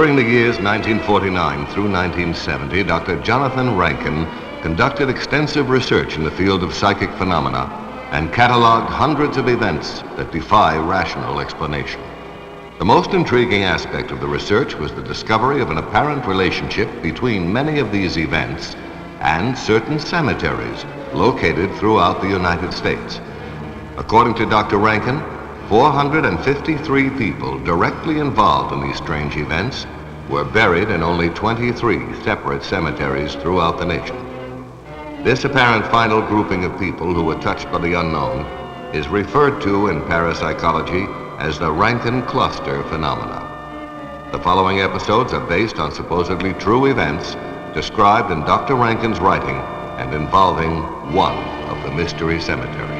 During the years 1949 through 1970, Dr. Jonathan Rankin conducted extensive research in the field of psychic phenomena and cataloged hundreds of events that defy rational explanation. The most intriguing aspect of the research was the discovery of an apparent relationship between many of these events and certain cemeteries located throughout the United States. According to Dr. Rankin, 453 people directly involved in these strange events were buried in only 23 separate cemeteries throughout the nation. This apparent final grouping of people who were touched by the unknown is referred to in parapsychology as the Rankin cluster phenomena. The following episodes are based on supposedly true events described in Dr. Rankin's writing and involving one of the mystery cemeteries.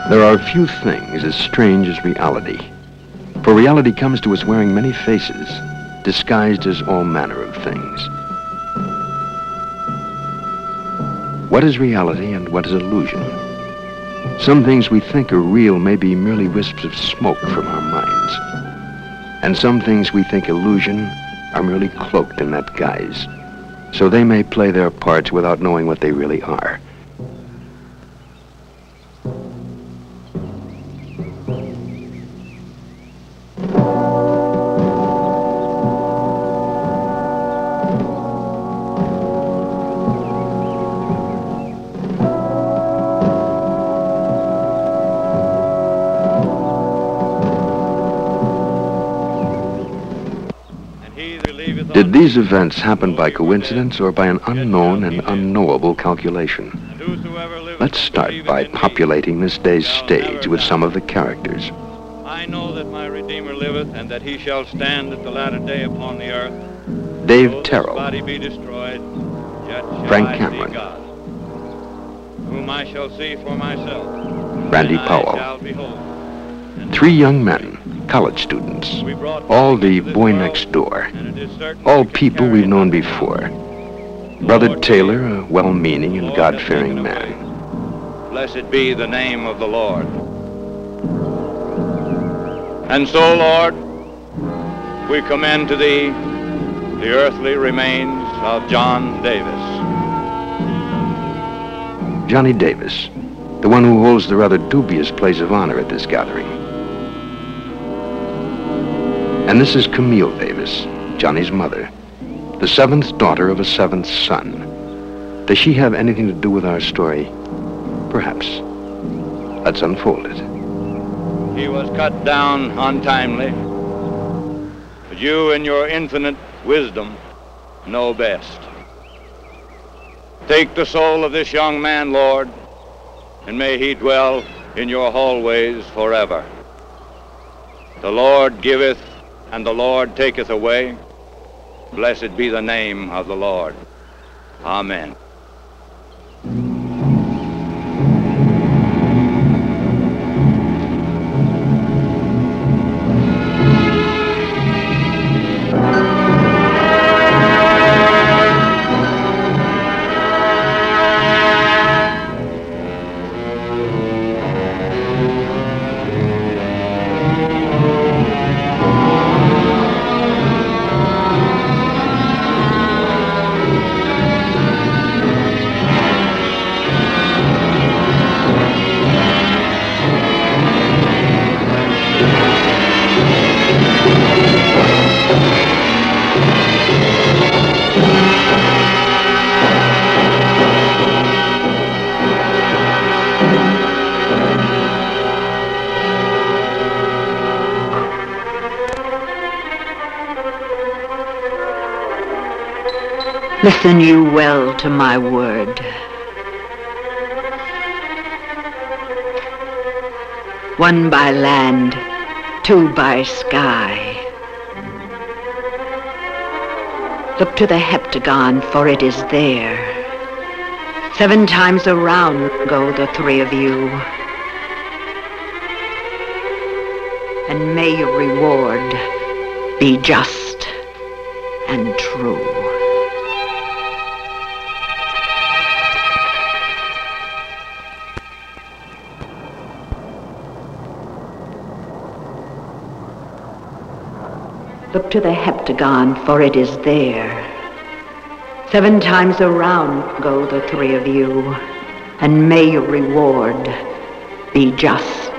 There are few things as strange as reality, for reality comes to us wearing many faces, disguised as all manner of things. What is reality and what is illusion? Some things we think are real may be merely wisps of smoke from our minds, and some things we think illusion are merely cloaked in that guise, so they may play their parts without knowing what they really are. Did these events happen by coincidence or by an unknown and unknowable calculation? Let's start by populating this day's stage with some of the characters. I know that my Redeemer liveth, and that he shall stand at the latter day upon the earth. Dave Terrell, Body be destroyed, yet shall Frank I Cameron, see God, whom I shall see for myself. Randy and I Powell. shall behold. And Three young men, college students, we brought all the into this boy world, next door, and it is certain all we can people carry we've known nothing before. out. Brother Lord, Taylor, a well-meaning and Lord hath God-fearing taken man. away. Blessed be the name of the Lord. And so, Lord, we commend to thee the earthly remains of John Davis. Johnny Davis, the one who holds the rather dubious place of honor at this gathering. And this is Camille Davis, Johnny's mother, the seventh daughter of a seventh son. Does she have anything to do with our story? Perhaps. Let's unfold it. He was cut down untimely, but you in your infinite wisdom know best. Take the soul of this young man, Lord, and may he dwell in your hallways forever. The Lord giveth, and the Lord taketh away. Blessed be the name of the Lord. Amen. Listen you well to my word. One by land, two by sky. Look to the heptagon, for it is there. 7 times around go the 3 of you. And may your reward be just and true. Look to the heptagon, for it is there. 7 times around go the 3 of you, and may your reward be just.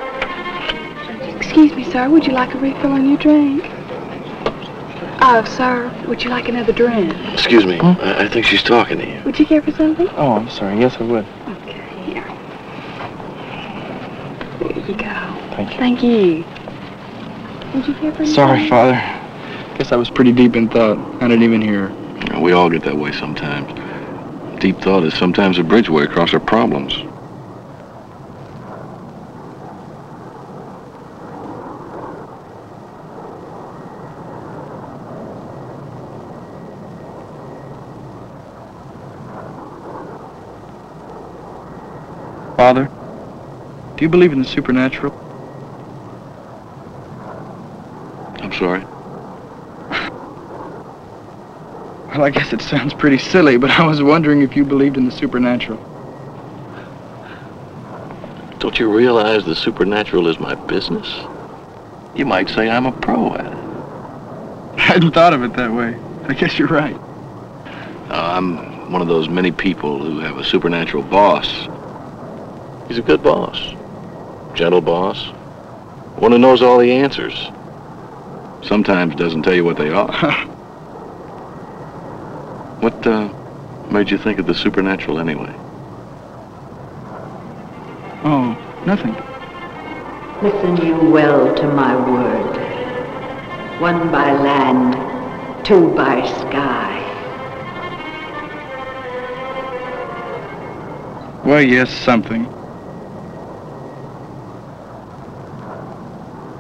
Excuse me, sir. Would you like a refill on your drink? Oh, sir, would you like another drink? Excuse me. I think she's talking to you. Would you care for something? Oh, I'm sorry. Yes, I would. Okay, here. There you go. Thank you. Thank you. Would you care for anything? Sorry, Father. Guess I was pretty deep in thought. I didn't even hear her. We all get that way sometimes. Deep thought is sometimes a bridgeway across our problems. Father, do you believe in the supernatural? I'm sorry. Well, I guess it sounds pretty silly, but I was wondering if you believed in the supernatural. Don't you realize the supernatural is my business? You might say I'm a pro at it. I hadn't thought of it that way. I guess you're right. I'm one of those many people who have a supernatural boss. He's a good boss. Gentle boss. One who knows all the answers. Sometimes doesn't tell you what they are. What made you think of the supernatural anyway? Oh, nothing. Listen you well to my word. 1 by land, 2 by sky. Well, yes, something.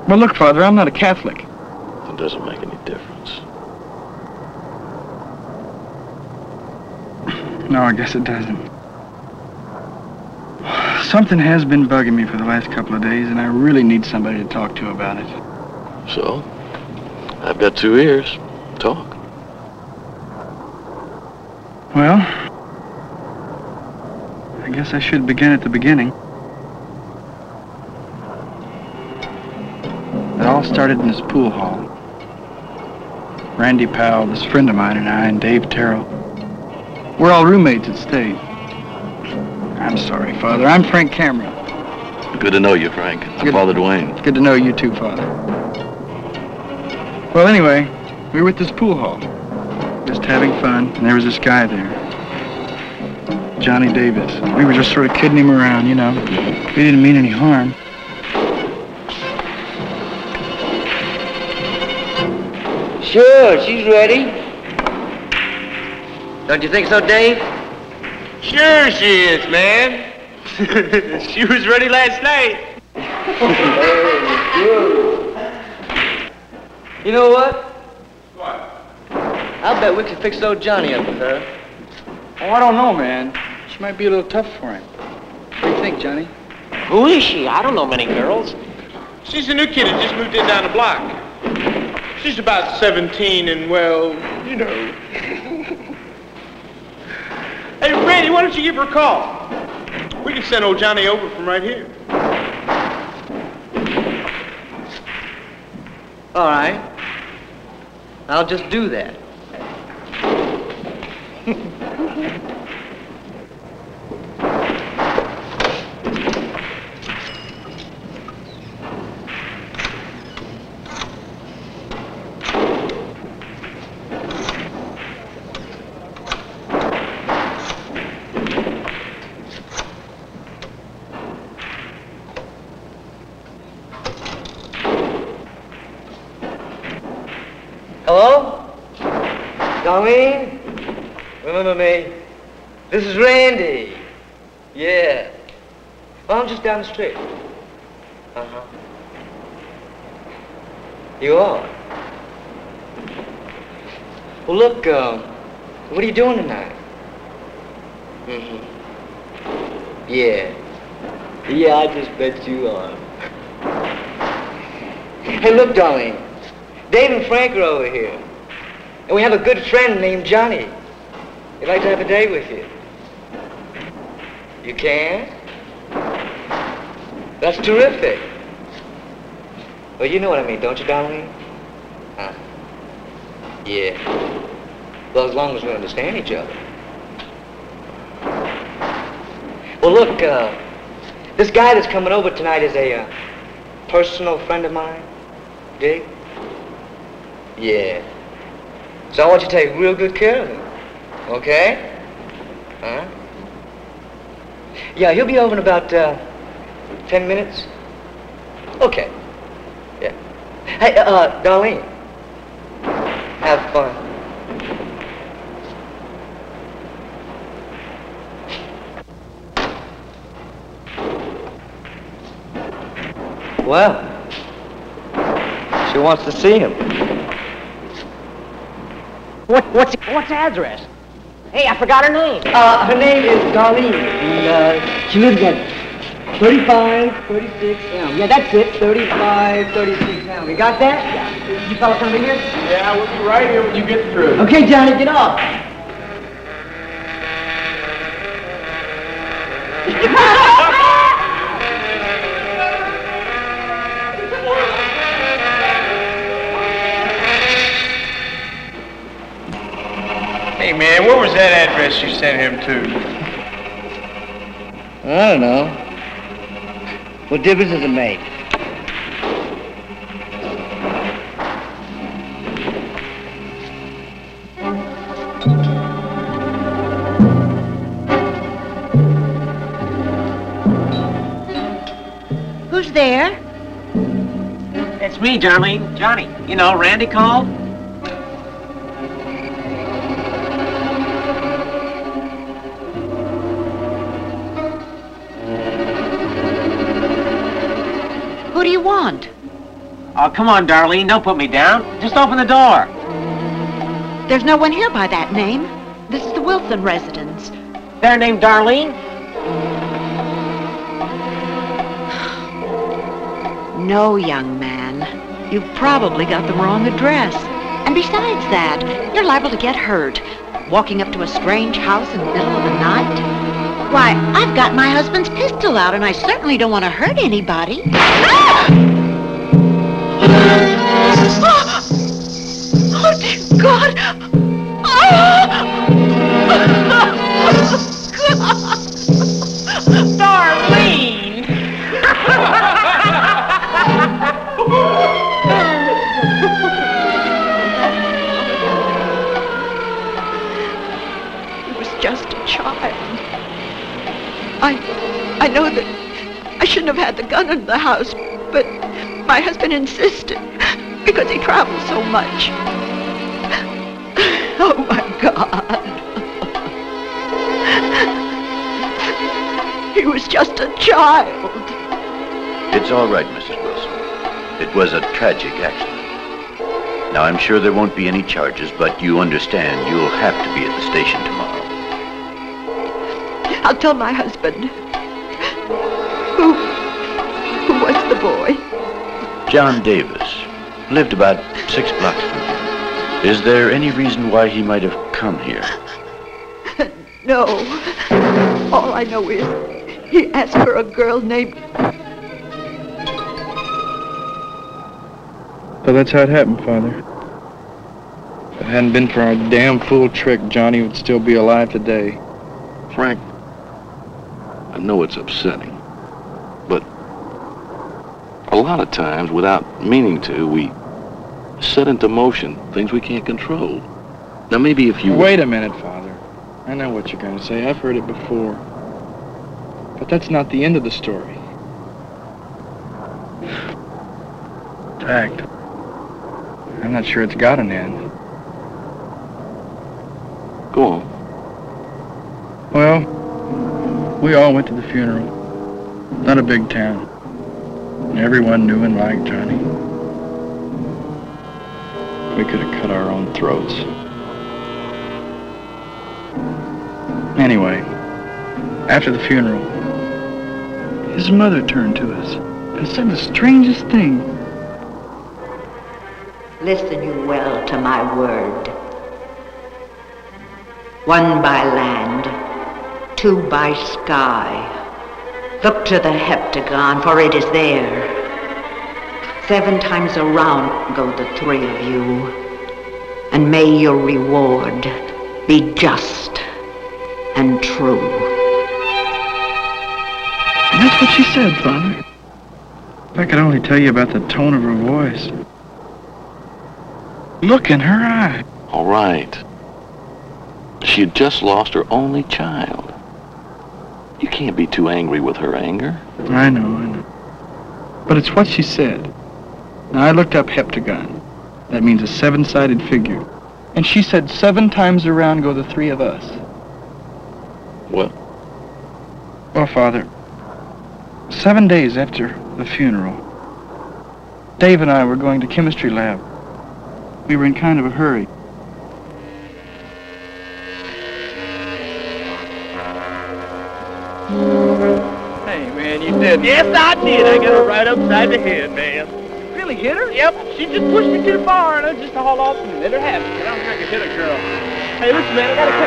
Well, look, Father, I'm not a Catholic. It doesn't make any difference. No, I guess it doesn't. Something has been bugging me for the last couple of days, and I really need somebody to talk to about it. So, I've got 2 ears. Talk. Well, I guess I should begin at the beginning. It all started in this pool hall. Randy Powell, this friend of mine, and I, and Dave Terrell. We're all roommates at State. I'm sorry, Father. I'm Frank Cameron. Good to know you, Frank. I'm Good. Father Dwayne. Good to know you too, Father. Well, anyway, we were at this pool hall, just having fun, and there was this guy there, Johnny Davis. We were just sort of kidding him around, you know. We didn't mean any harm. Sure, she's ready. Don't you think so, Dave? Sure she is, man. She was ready last night. You know what? What? I'll bet we could fix old Johnny up with her. Oh, I don't know, man. She might be a little tough for him. What do you think, Johnny? Who is she? I don't know many girls. She's a new kid that just moved in down the block. She's about 17 and, well, you know. Hey, Randy, why don't you give her a call? We can send old Johnny over from right here. All right. I'll just do that. Hello? Darlene? Remember me? This is Randy. Yeah. Well, I'm just down the street. Uh-huh. You are? Well, look, what are you doing tonight? Mm-hmm. Yeah. Yeah, I just bet you are. Hey, look, Darlene. Dave and Frank are over here. And we have a good friend named Johnny. He'd like to have a day with you. You can? That's terrific. Well, you know what I mean, don't you, Darlene? Huh? Yeah. Well, as long as we understand each other. Well, look, this guy that's coming over tonight is a personal friend of mine. Dig? Yeah. So I want you to take real good care of him. Okay? Huh? Yeah, he'll be over in about 10 minutes. Okay. Yeah. Hey, Darlene. Have fun. Well, she wants to see him. What's the address? Hey, I forgot her name. Her name is Darlene, and she lives at 3536 Elm. Yeah, that's it, 3536 Elm. You got that? Yeah. You fellas come in here? Yeah, we'll be right here when you get through. Okay, Johnny, get off. Hey, man, where was that address you sent him to? I don't know. What difference does it make? Who's there? It's me, Darlene. Johnny. You know, Randy called. Who do you want? Oh, come on, Darlene. Don't put me down. Just open the door. There's no one here by that name. This is the Wilson residence. They're named Darlene? No, young man. You've probably got the wrong address. And besides that, you're liable to get hurt. Walking up to a strange house in the middle of the night. Why, I've got my husband's pistol out, and I certainly don't want to hurt anybody. Oh, dear God! Darlene! He was just a child. I know that I shouldn't have had the gun in the house, but my husband insisted because he travels so much. Oh, my God. He was just a child. It's all right, Mrs. Wilson. It was a tragic accident. Now, I'm sure there won't be any charges, but you understand you'll have to be at the station tomorrow. I'll tell my husband. Who was the boy? John Davis lived about 6 blocks from here. Is there any reason why he might have come here? No. All I know is he asked for a girl named... So that's how it happened, Father. If it hadn't been for our damn fool trick, Johnny would still be alive today. Frank, I know it's upsetting, but a lot of times, without meaning to, we set into motion things we can't control. Now, maybe if you... Wait a minute, Father. I know what you're going to say. I've heard it before. But that's not the end of the story. In fact, I'm not sure it's got an end. Go on. We all went to the funeral. Not a big town. And everyone knew and liked Johnny. We could have cut our own throats. Anyway, after the funeral, his mother turned to us and said the strangest thing. Listen you well to my word. One by land, two by sky. Look to the heptagon, for it is there. 7 times around go the 3 of you, and may your reward be just and true. And that's what she said, Father. If I could only tell you about the tone of her voice. Look in her eye. All right. She had just lost her only child. You can't be too angry with her anger. I know. But it's what she said. Now, I looked up heptagon. That means a 7-sided figure. And she said 7 times around go the 3 of us. What? Well, Father, 7 days after the funeral, Dave and I were going to chemistry lab. We were in kind of a hurry. Hey, man, you did. Yes, I did. I got her right upside the head, man. Really hit her? Yep. She just pushed me too far, and I just hauled off and let her have it. I don't think I could hit a girl. Hey, listen, man, I gotta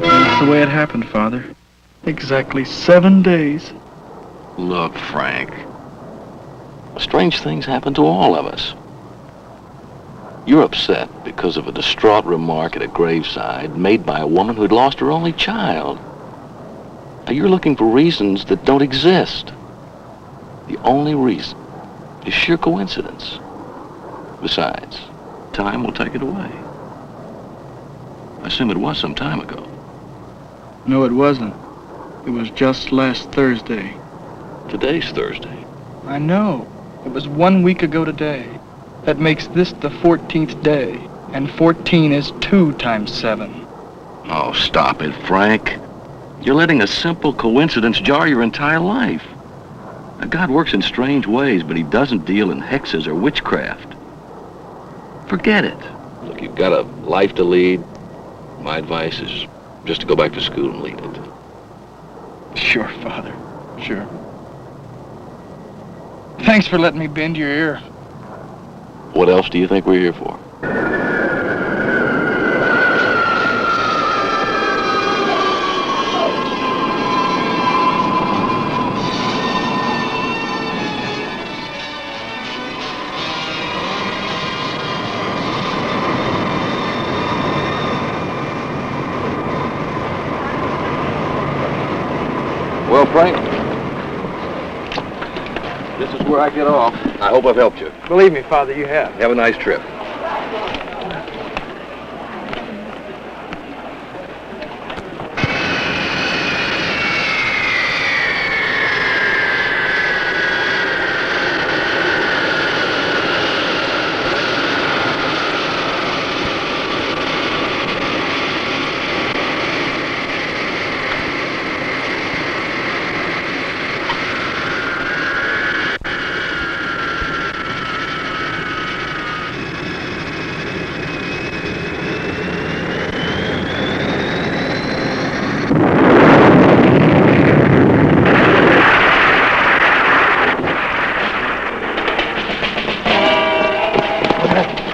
That's the way it happened, Father. Exactly 7 days. Look, Frank. Strange things happen to all of us. You're upset because of a distraught remark at a graveside made by a woman who had lost her only child. Now, you're looking for reasons that don't exist. The only reason is sheer coincidence. Besides, time will take it away. I assume it was some time ago. No, it wasn't. It was just last Thursday. Today's Thursday. I know. It was 1 week ago today. That makes this the 14th day. And 14 is 2 times 7. Oh, stop it, Frank. You're letting a simple coincidence jar your entire life. Now, God works in strange ways, but he doesn't deal in hexes or witchcraft. Forget it. Look, you've got a life to lead. My advice is just to go back to school and lead it. Sure, Father. Sure. Thanks for letting me bend your ear. What else do you think we're here for? Well, Frank, this is where I get off. I hope I've helped you. Believe me, Father, you have. Have a nice trip.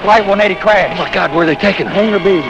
Flight 180 crash. Oh, my God, where are they taking her? Hangar B.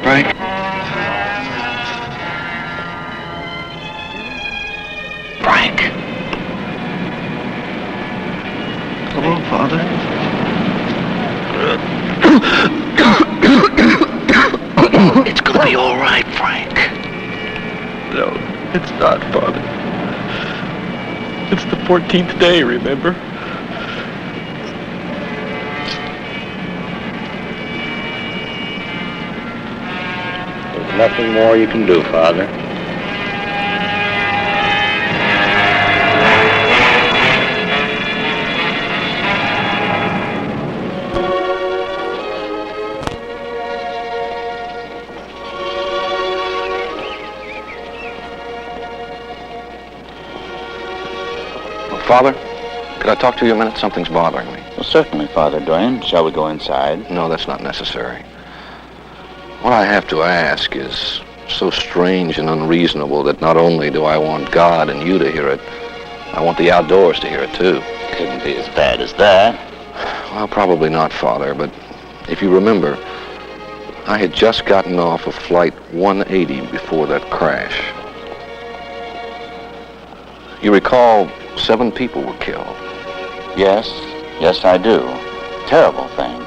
Frank? Frank! Hello, Father. It's gonna be all right, Frank. No, it's not, Father. It's the 14th day, remember? There's nothing more you can do, Father. Father, could I talk to you a minute? Something's bothering me. Well, certainly, Father Duane. Shall we go inside? No, that's not necessary. What I have to ask is so strange and unreasonable that not only do I want God and you to hear it, I want the outdoors to hear it too. Couldn't be as bad as that. Well, probably not, Father, but if you remember, I had just gotten off of Flight 180 before that crash. You recall 7 people were killed. Yes, I do. Terrible thing.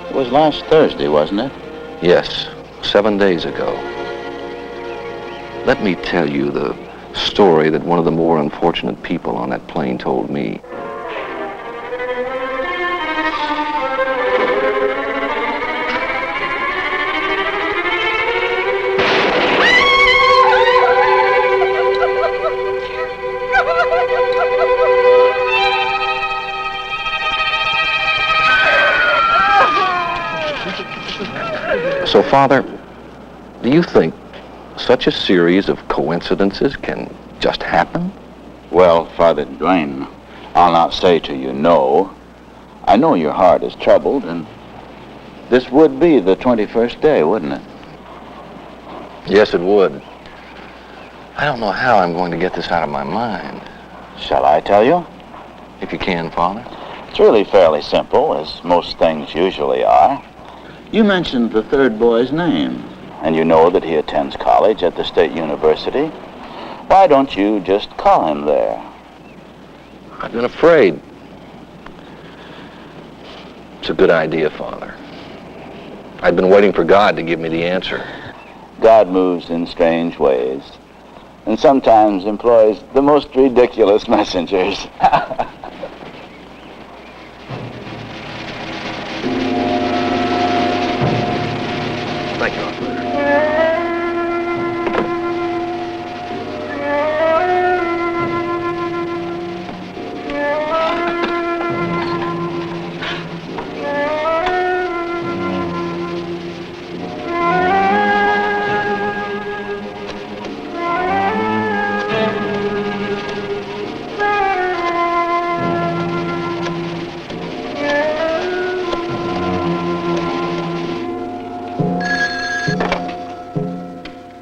It was last Thursday, wasn't it? Yes, 7 days ago. Let me tell you the story that one of the more unfortunate people on that plane told me. So, Father, do you think such a series of coincidences can just happen? Well, Father Duane, I'll not say to you no. I know your heart is troubled, and this would be the 21st day, wouldn't it? Yes, it would. I don't know how I'm going to get this out of my mind. Shall I tell you? If you can, Father. It's really fairly simple, as most things usually are. You mentioned the third boy's name, and you know that he attends college at the State University. Why don't you just call him there? I've been afraid. It's a good idea, Father. I've been waiting for God to give me the answer. God moves in strange ways, and sometimes employs the most ridiculous messengers.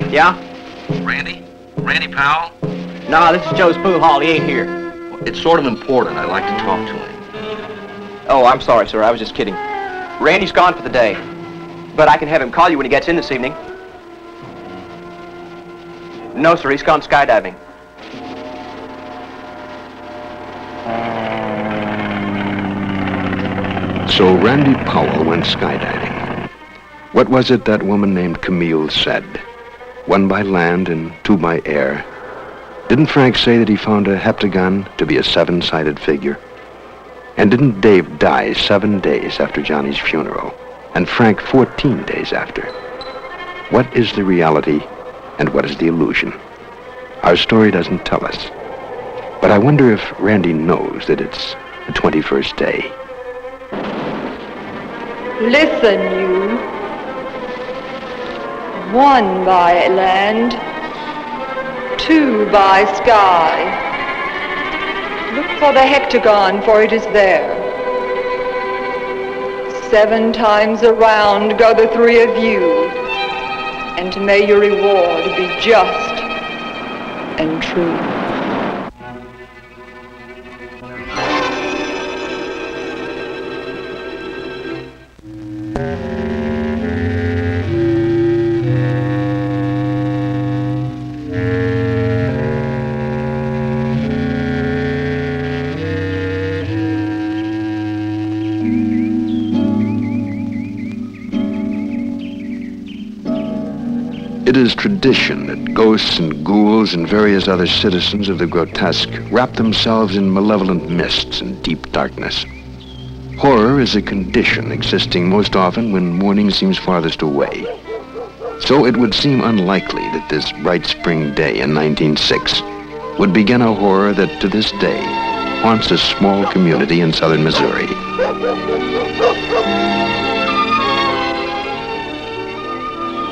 Yeah? Randy? Randy Powell? No, this is Joe's pool hall. He ain't here. It's sort of important. I'd like to talk to him. Oh, I'm sorry, sir. I was just kidding. Randy's gone for the day. But I can have him call you when he gets in this evening. No, sir. He's gone skydiving. So Randy Powell went skydiving. What was it that woman named Camille said? 1 by land and 2 by air. Didn't Frank say that he found a heptagon to be a 7-sided figure? And didn't Dave die 7 days after Johnny's funeral? And Frank 14 days after? What is the reality and what is the illusion? Our story doesn't tell us. But I wonder if Randy knows that it's the 21st day. Listen, you. 1 by land, 2 by sky. Look for the heptagon, for it is there. 7 times around go the 3 of you, and may your reward be just and true. It is tradition that ghosts and ghouls and various other citizens of the grotesque wrap themselves in malevolent mists and deep darkness. Horror is a condition existing most often when morning seems farthest away. So it would seem unlikely that this bright spring day in 1906 would begin a horror that to this day haunts a small community in southern Missouri.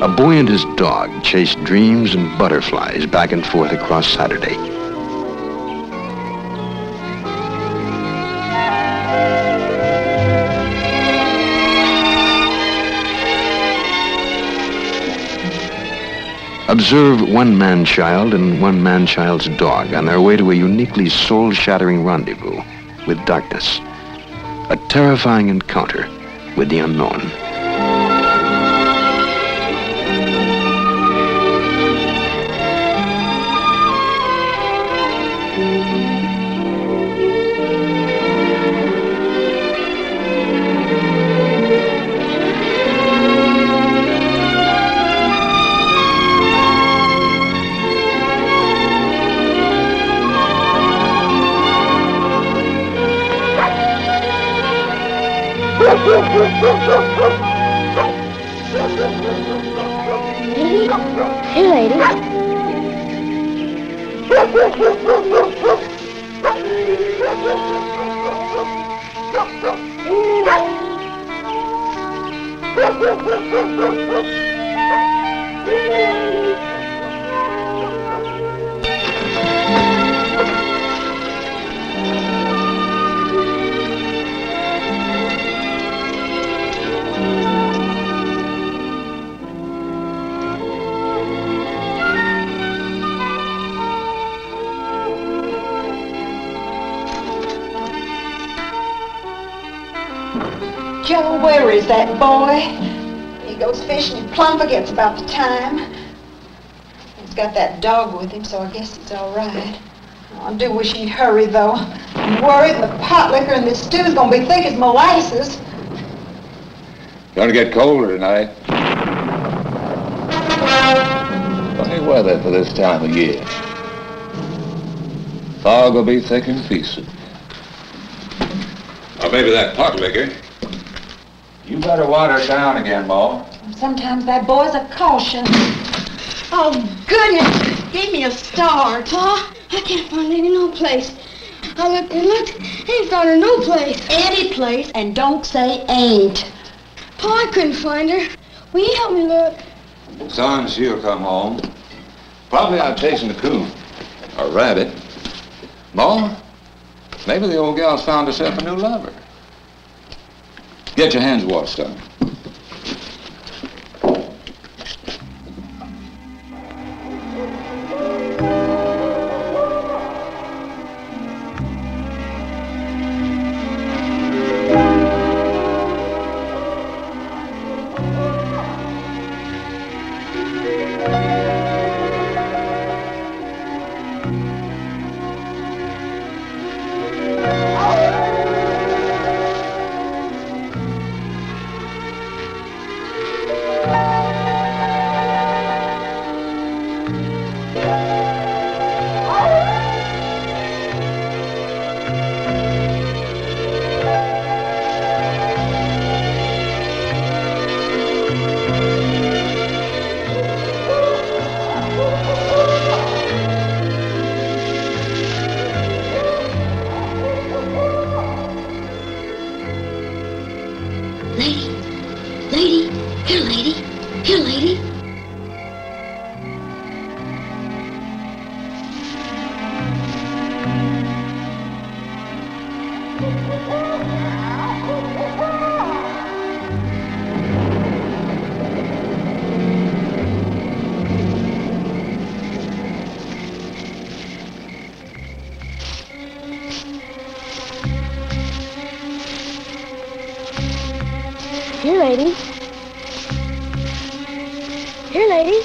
A boy and his dog chased dreams and butterflies back and forth across Saturday. Observe one man-child and one man-child's dog on their way to a uniquely soul-shattering rendezvous with darkness. A terrifying encounter with the unknown. Hey, lady. Joe, where is that boy? He goes fishing and plumb forgets about the time. He's got that dog with him, so I guess it's all right. Oh, I do wish he'd hurry, though. I'm worried the pot liquor in this stew's gonna be thick as molasses. Gonna get colder tonight. Funny weather for this time of year. Fog will be thick and feasted. Oh, maybe that pot liquor. You better water it down again, Ma. Sometimes that boy's a caution. Oh, goodness. Give me a start. Pa, I can't find any no place. I looked and looked, ain't found her no place. Any place, and don't say ain't. Pa, I couldn't find her. Will you help me look? Son, she'll come home. Probably out chasing a coon. Or rabbit. Ma, maybe the old gal's found herself a new lover. Get your hands washed, son. Here, lady. Here, lady. Here, lady. Here, lady.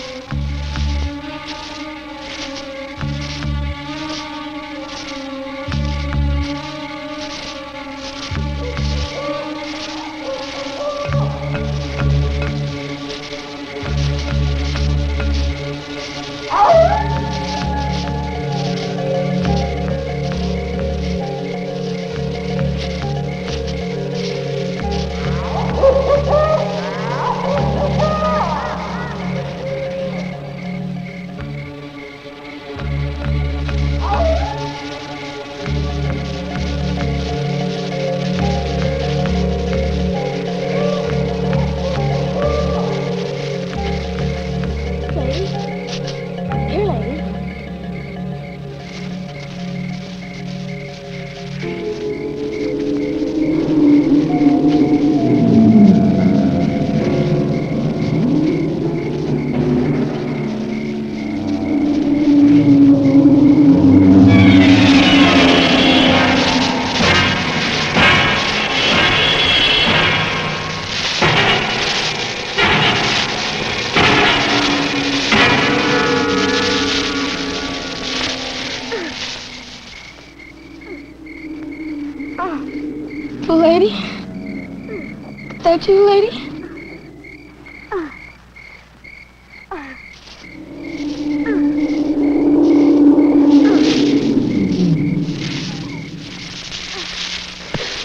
Lady? Is that you, lady?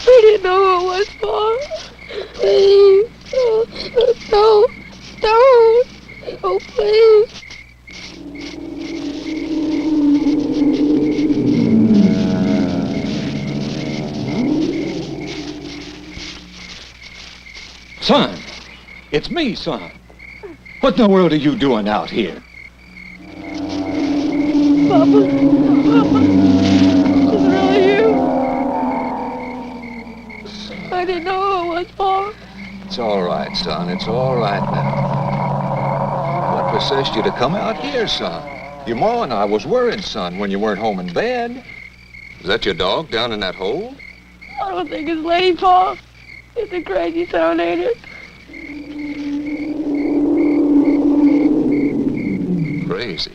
I didn't know who it was for. Please. No. Don't. Oh, please. Son, it's me, son. What in the world are you doing out here? Papa. Is it really you? I didn't know who it was for. It's all right, son. It's all right now. What possessed you to come out here, son? Your ma and I was worried, son, when you weren't home in bed. Is that your dog down in that hole? I don't think it's Lady Pa. It's a crazy sound, ain't it? Crazy.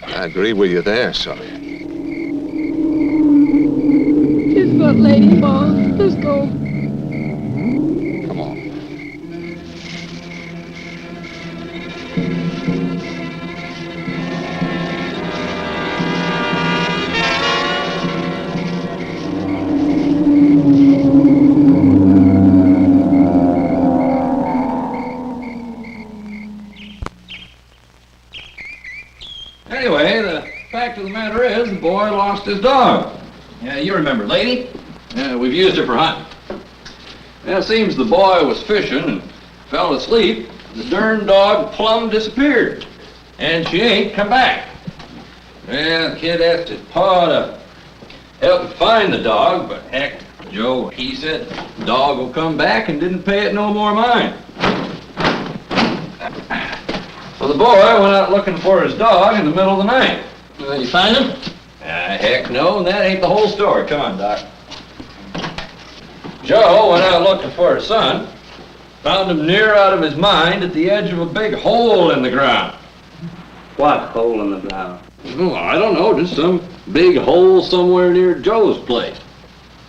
I agree with you there, son. It's not Lady Pa. Let's go. Come on. Anyway, the fact of the matter is, the boy lost his dog. Yeah, you remember, lady? Yeah, we've used her for hunting. Yeah, it seems the boy was fishing and fell asleep. The darn dog plumb disappeared. And she ain't come back. Yeah, the kid asked his pa to help him find the dog, but heck, Joe, he said the dog will come back and didn't pay it no more mind. So the boy went out looking for his dog in the middle of the night. You find him? Heck no, and that ain't the whole story. Come on, Doc. Joe went out looking for his son, found him near out of his mind at the edge of a big hole in the ground. What hole in the ground? Oh, I don't know, just some big hole somewhere near Joe's place.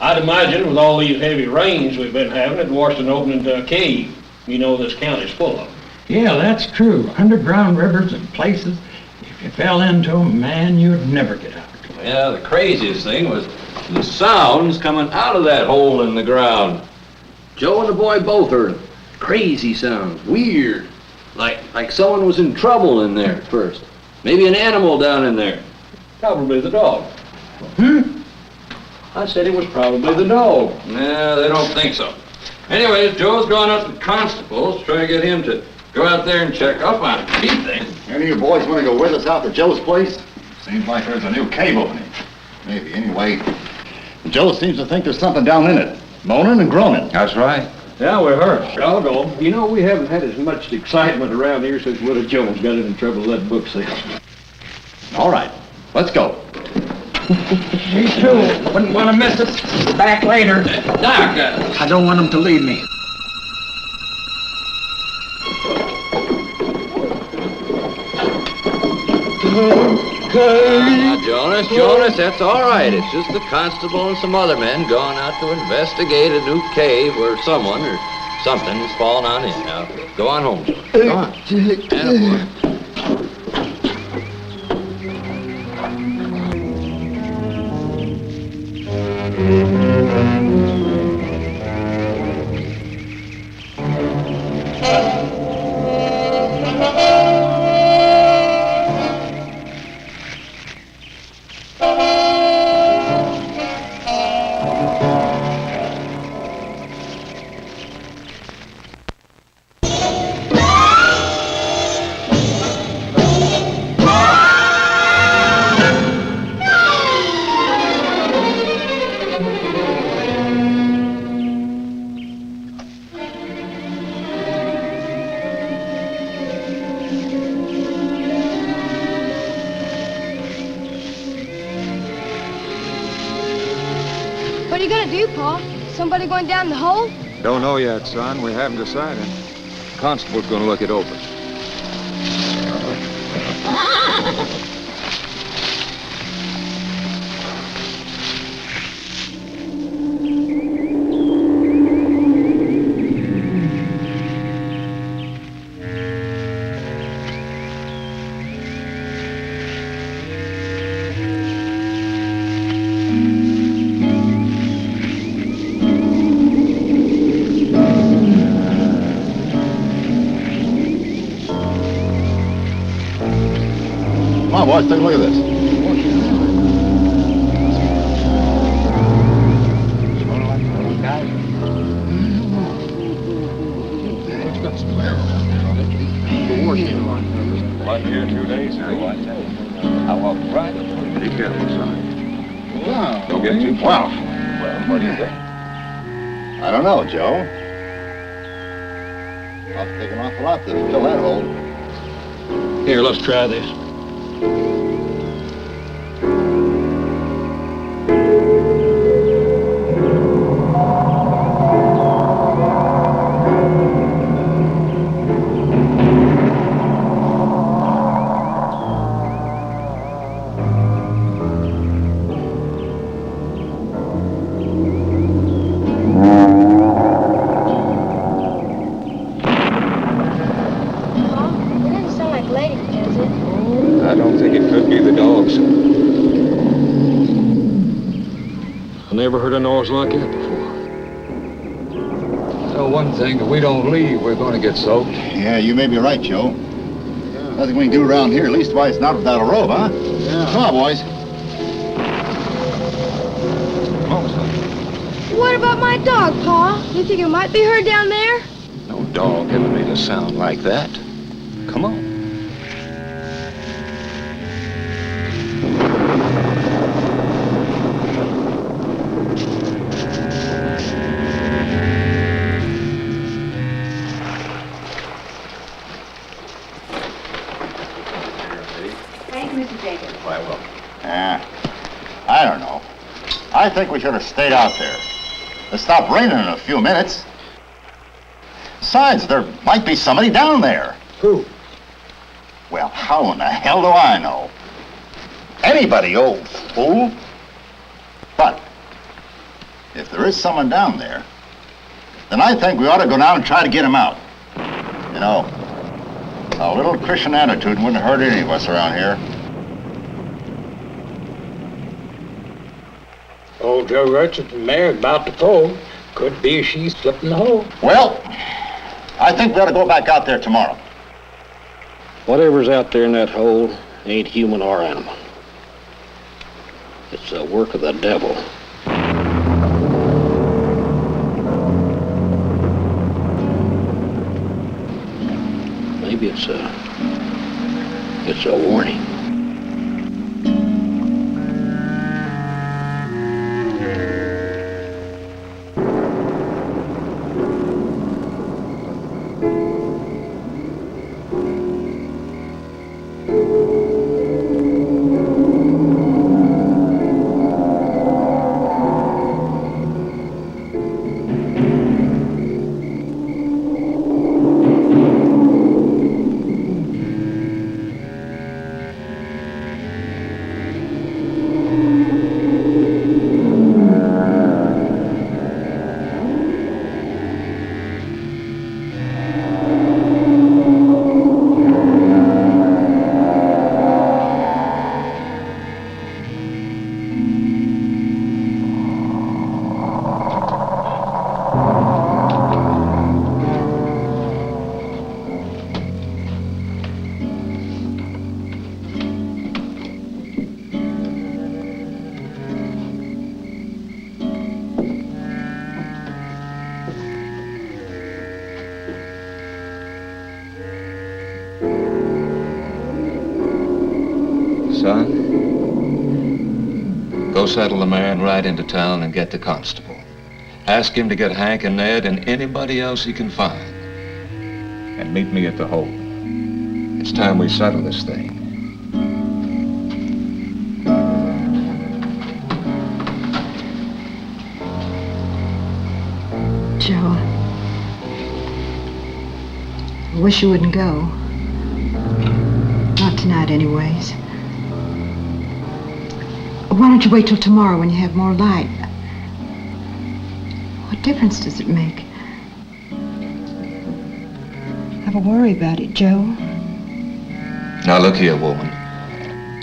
I'd imagine with all these heavy rains we've been having, it washed an opening to a cave. You know this county's full of. Yeah, that's true. Underground rivers and places, if you fell into them, man, you'd never get out. Yeah, the craziest thing was the sounds coming out of that hole in the ground. Joe and the boy both heard crazy sounds, weird, like someone was in trouble in there at first. Maybe an animal down in there. Probably the dog. I said it was probably the dog. Nah, they don't think so. Anyways, Joe's gone up to Constable's, trying to get him to go out there and check up on it. He thinks. Any of you boys want to go with us out to Joe's place? Seems like there's a new cave opening. Maybe, anyway. Joe seems to think there's something down in it. Moaning and groaning. That's right. Yeah, we heard. I'll go. You know, we haven't had as much excitement around here since Willie Jones got into trouble with that book sale. All right, let's go. Me too. Wouldn't want to miss it. Back later. Doc, I don't want him to leave me. Now, Jonas, that's all right. It's just the constable and some other men going out to investigate a new cave where someone or something is falling on in. Now, go on home, Jonas. Go on. Attaboy. What are you gonna do, Pa? Somebody going down the hole? Don't know yet, son. We haven't decided. Constable's gonna look it over. Come on, boys, take a look at this. One here 2 days ago. How often? Right. Be careful, son. Wow. Don't get too Wow. Well, what do you think? I don't know, Joe. I'll take an awful lot to fill that hole. Here, let's try this. It doesn't sound like Lady, does it? I don't think it could be the dogs. I never heard a noise like that before. So one thing, if we don't leave, we're going to get soaked. Yeah, you may be right, Joe. Nothing we can do around here, leastwise not without a robe, huh? Yeah. Come on, boys. Come on, son. What about my dog, Pa? You think it might be her down there? No dog ever made a sound like that. Come on. Thank you, Mr. Jacobs. Why, well. Yeah. I don't know. I think we should have stayed out there. It stopped raining in a few minutes. Besides, there might be somebody down there. Who? Well, how in the hell do I know? Anybody, old fool. But if there is someone down there, then I think we ought to go down and try to get him out. You know, a little Christian attitude wouldn't hurt any of us around here. Old Joe Richardson there about to pull. Could be she's slipped in the hole. Well, I think we ought to go back out there tomorrow. Whatever's out there in that hole ain't human or animal. It's the work of the devil. It's a warning. Son, go settle the mare and ride into town and get the constable. Ask him to get Hank and Ned and anybody else he can find. And meet me at the hole. It's time we settle this thing. Joe, I wish you wouldn't go. Not tonight, anyways. Why don't you wait till tomorrow when you have more light? What difference does it make? Have a worry about it, Joe. Now look here, woman.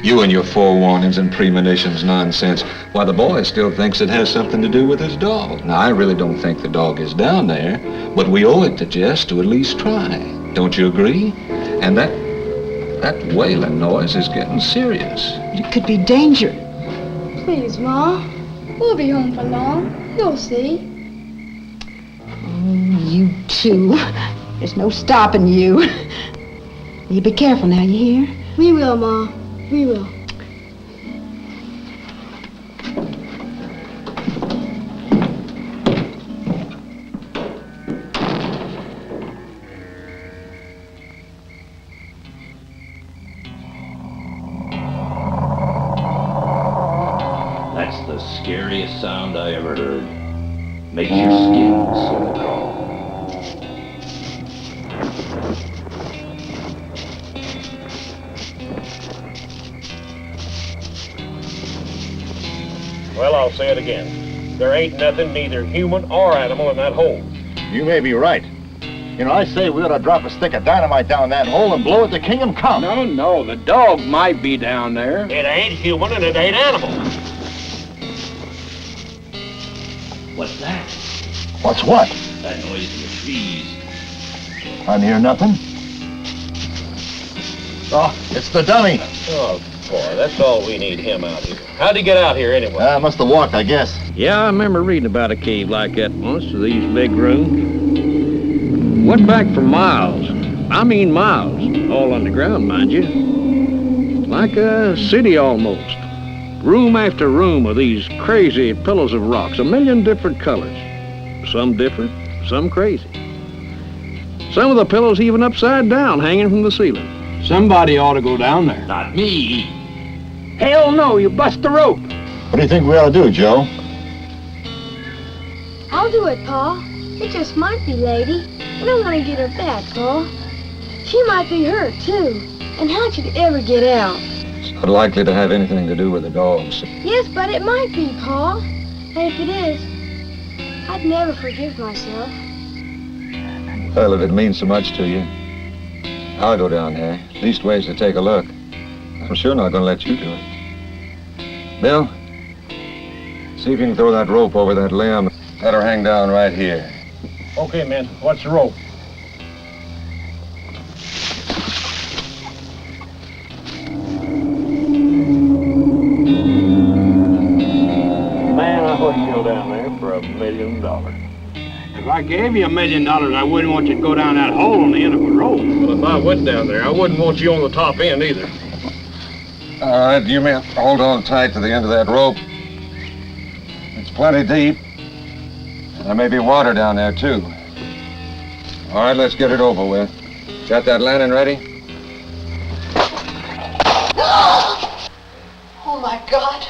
You and your forewarnings and premonitions nonsense. Why, the boy still thinks it has something to do with his dog. Now, I really don't think the dog is down there, but we owe it to Jess to at least try. Don't you agree? And that wailing noise is getting serious. It could be dangerous. Please, Ma. We'll be home for long. You'll see. Oh, you two. There's no stopping you. You be careful now, you hear? We will, Ma. We will. That's the scariest sound I ever heard. Makes your skin so crawl. Well, I'll say it again. There ain't nothing, neither human or animal, in that hole. You may be right. You know, I say we ought to drop a stick of dynamite down that hole and blow it to kingdom come. No, the dog might be down there. It ain't human and it ain't animal. What's that? What's what? That noise in the trees. I hear nothing. Oh, it's the dummy. Oh, boy, that's all we need him out here. How'd he get out here anyway? Must have walked, I guess. Yeah, I remember reading about a cave like that once, these big rooms. Went back for miles. I mean miles. All underground, mind you. Like a city almost. Room after room of these crazy pillows of rocks, a million different colors. Some different, some crazy. Some of the pillows even upside down, hanging from the ceiling. Somebody ought to go down there. Not me. Hell no, you bust the rope. What do you think we ought to do, Joe? I'll do it, Pa. It just might be Lady. I don't want to get her back, Pa. She might be hurt, too. And how'd you ever get out? It's not likely to have anything to do with the dogs. Yes, but it might be, Pa. And if it is, I'd never forgive myself. Well, if it means so much to you, I'll go down there. Leastways to take a look. I'm sure not going to let you do it. Bill, see if you can throw that rope over that limb. Let her hang down right here. Okay, man. What's the rope? Man, I wouldn't go down there for $1 million. If I gave you $1 million, I wouldn't want you to go down that hole on the end of a rope. Well, if I went down there, I wouldn't want you on the top end either. All right, you men hold on tight to the end of that rope. It's plenty deep. And there may be water down there, too. All right, let's get it over with. Got that lantern ready? Oh, my God.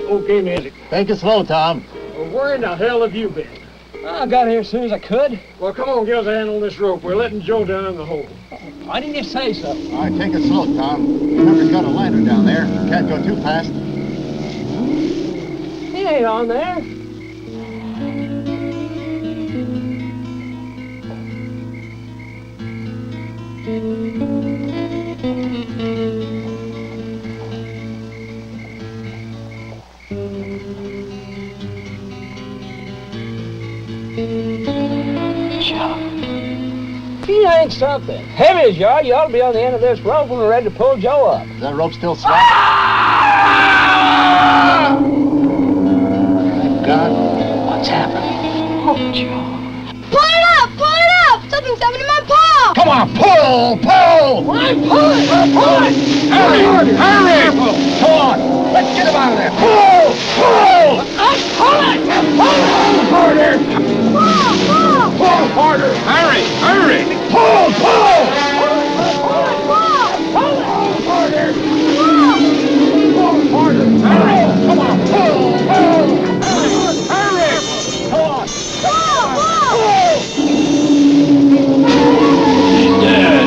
Okay, music. Take it slow, Tom. Well, where in the hell have you been? I got here as soon as I could. Well, come on, give us a hand on this rope. We're letting Joe down in the hole. Why didn't you say so? All right, take it slow, Tom. Remember, got a lantern down there. Can't go too fast. He ain't on there. If he ain't something heavy as you are, you ought to be on the end of this rope when we're ready to pull Joe up. Is that rope still slack? Thank God. What's happened? Oh, Joe. Pull it up! Pull it up! Something's happened to my paw! Come on, pull! Pull! I'm pulling! I'm pulling! Hurry! Hurry! Come on! Let's get him out of there! Pull! Pull! I'm pulling! I'm pulling! Harder! Pull! Pull harder! Hurry! Hurry! Pull! Pull! Pull! Harder! Pull harder! Hurry! Come on! Pull! Pull! Hurry! Come on! Pull! He's dead.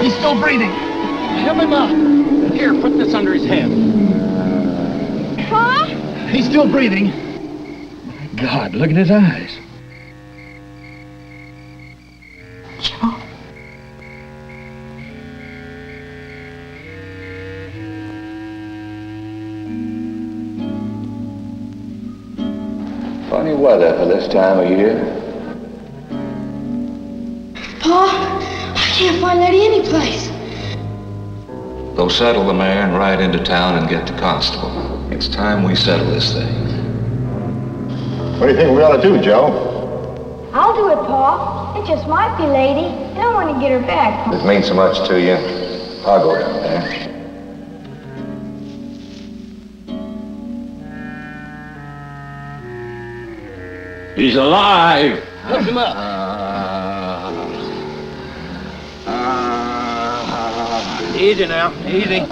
He's still breathing. Help him up. Here, put this under his head. Huh? He's still breathing. God, look at his eyes. Joe. Funny weather for this time of year. Pa, I can't find Letty anyplace. Go saddle the mare and ride into town and get the constable. It's time we settle this thing. What do you think we ought to do, Joe? I'll do it, Pa. It just might be Lady, and I want to get her back. This means so much to you. I'll go down there. He's alive. Lift him up. Easy now. Easy.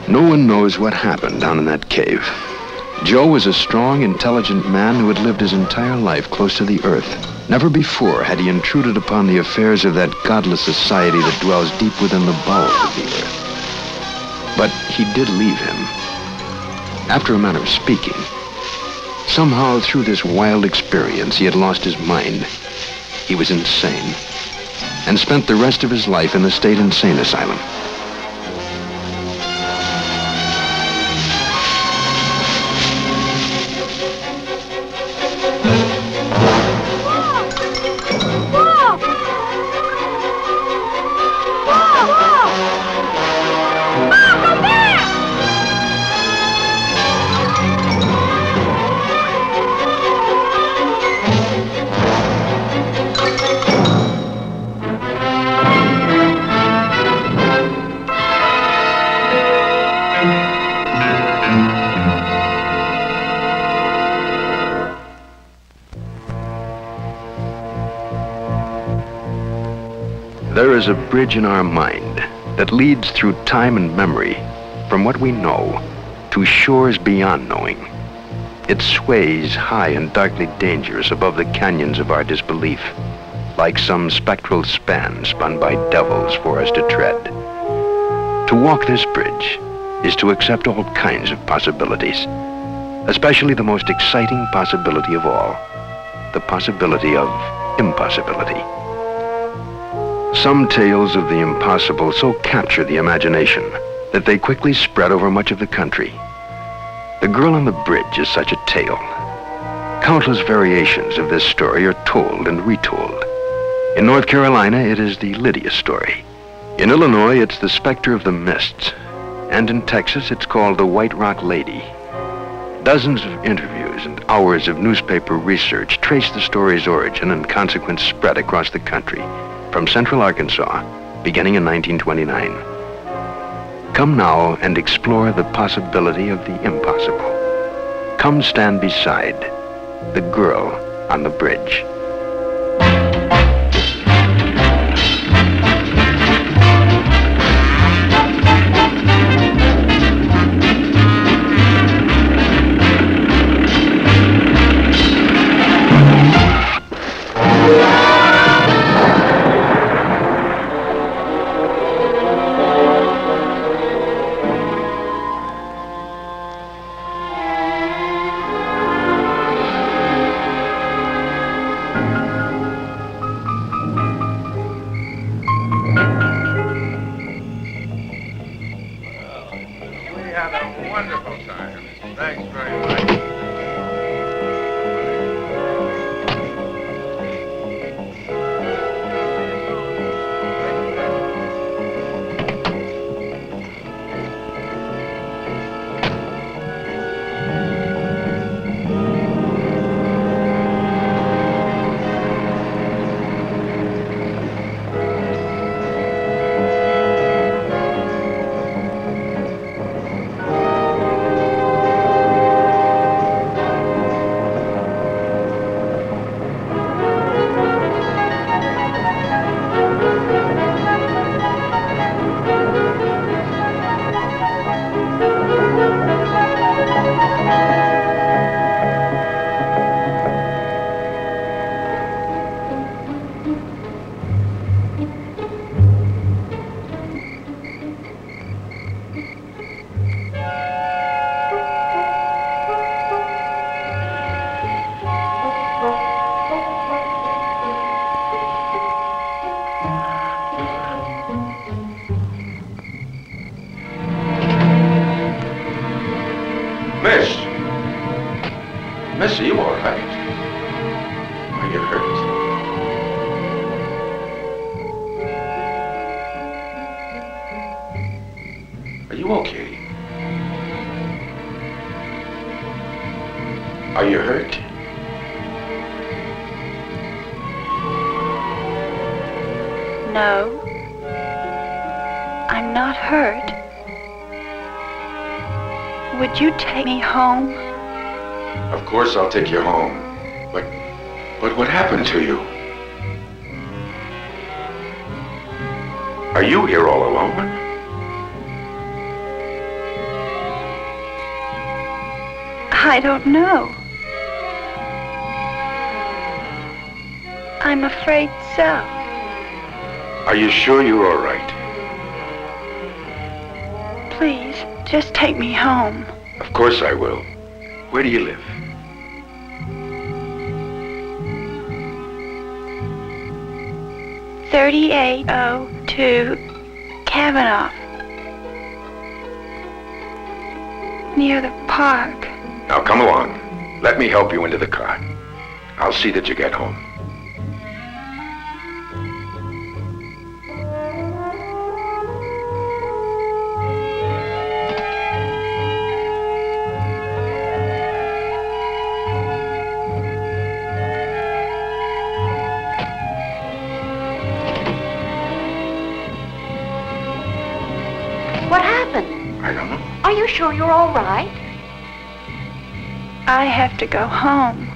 No one knows what happened down in that cave. Joe was a strong, intelligent man who had lived his entire life close to the earth. Never before had he intruded upon the affairs of that godless society that dwells deep within the bowels of the earth. But he did leave him. After a manner of speaking, somehow through this wild experience he had lost his mind. He was insane, and spent the rest of his life in the state insane asylum. There is a bridge in our mind that leads through time and memory from what we know to shores beyond knowing. It sways high and darkly dangerous above the canyons of our disbelief, like some spectral span spun by devils for us to tread. To walk this bridge is to accept all kinds of possibilities, especially the most exciting possibility of all, the possibility of impossibility. Some tales of the impossible so capture the imagination that they quickly spread over much of the country. The Girl on the Bridge is such a tale. Countless variations of this story are told and retold. In North Carolina, it is the Lydia story. In Illinois, it's the Specter of the Mists. And in Texas, it's called the White Rock Lady. Dozens of interviews and hours of newspaper research trace the story's origin and consequent spread across the country, from central Arkansas, beginning in 1929. Come now and explore the possibility of the impossible. Come stand beside the Girl on the Bridge. Miss, are you all right? Are you hurt? Are you okay? Are you hurt? No, I'm not hurt. Would you take me home? Of course I'll take you home. But what happened to you? Are you here all alone? I don't know. I'm afraid so. Are you sure you're all right? Please, just take me home. Of course I will. Where do you live? .3802 Kavanaugh. Near the park. Now come along. Let me help you into the car. I'll see that you get home. What happened? I don't know. Are you sure you're all right? I have to go home.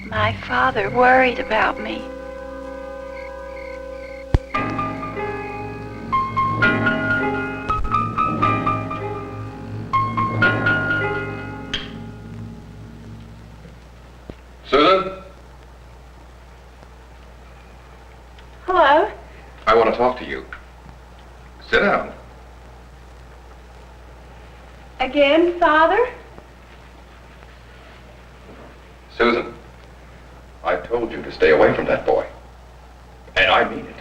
My father worried about me. Susan, Hello? I want to talk to you. Sit down. Again, Father? Susan, I told you to stay away from that boy. And I mean it.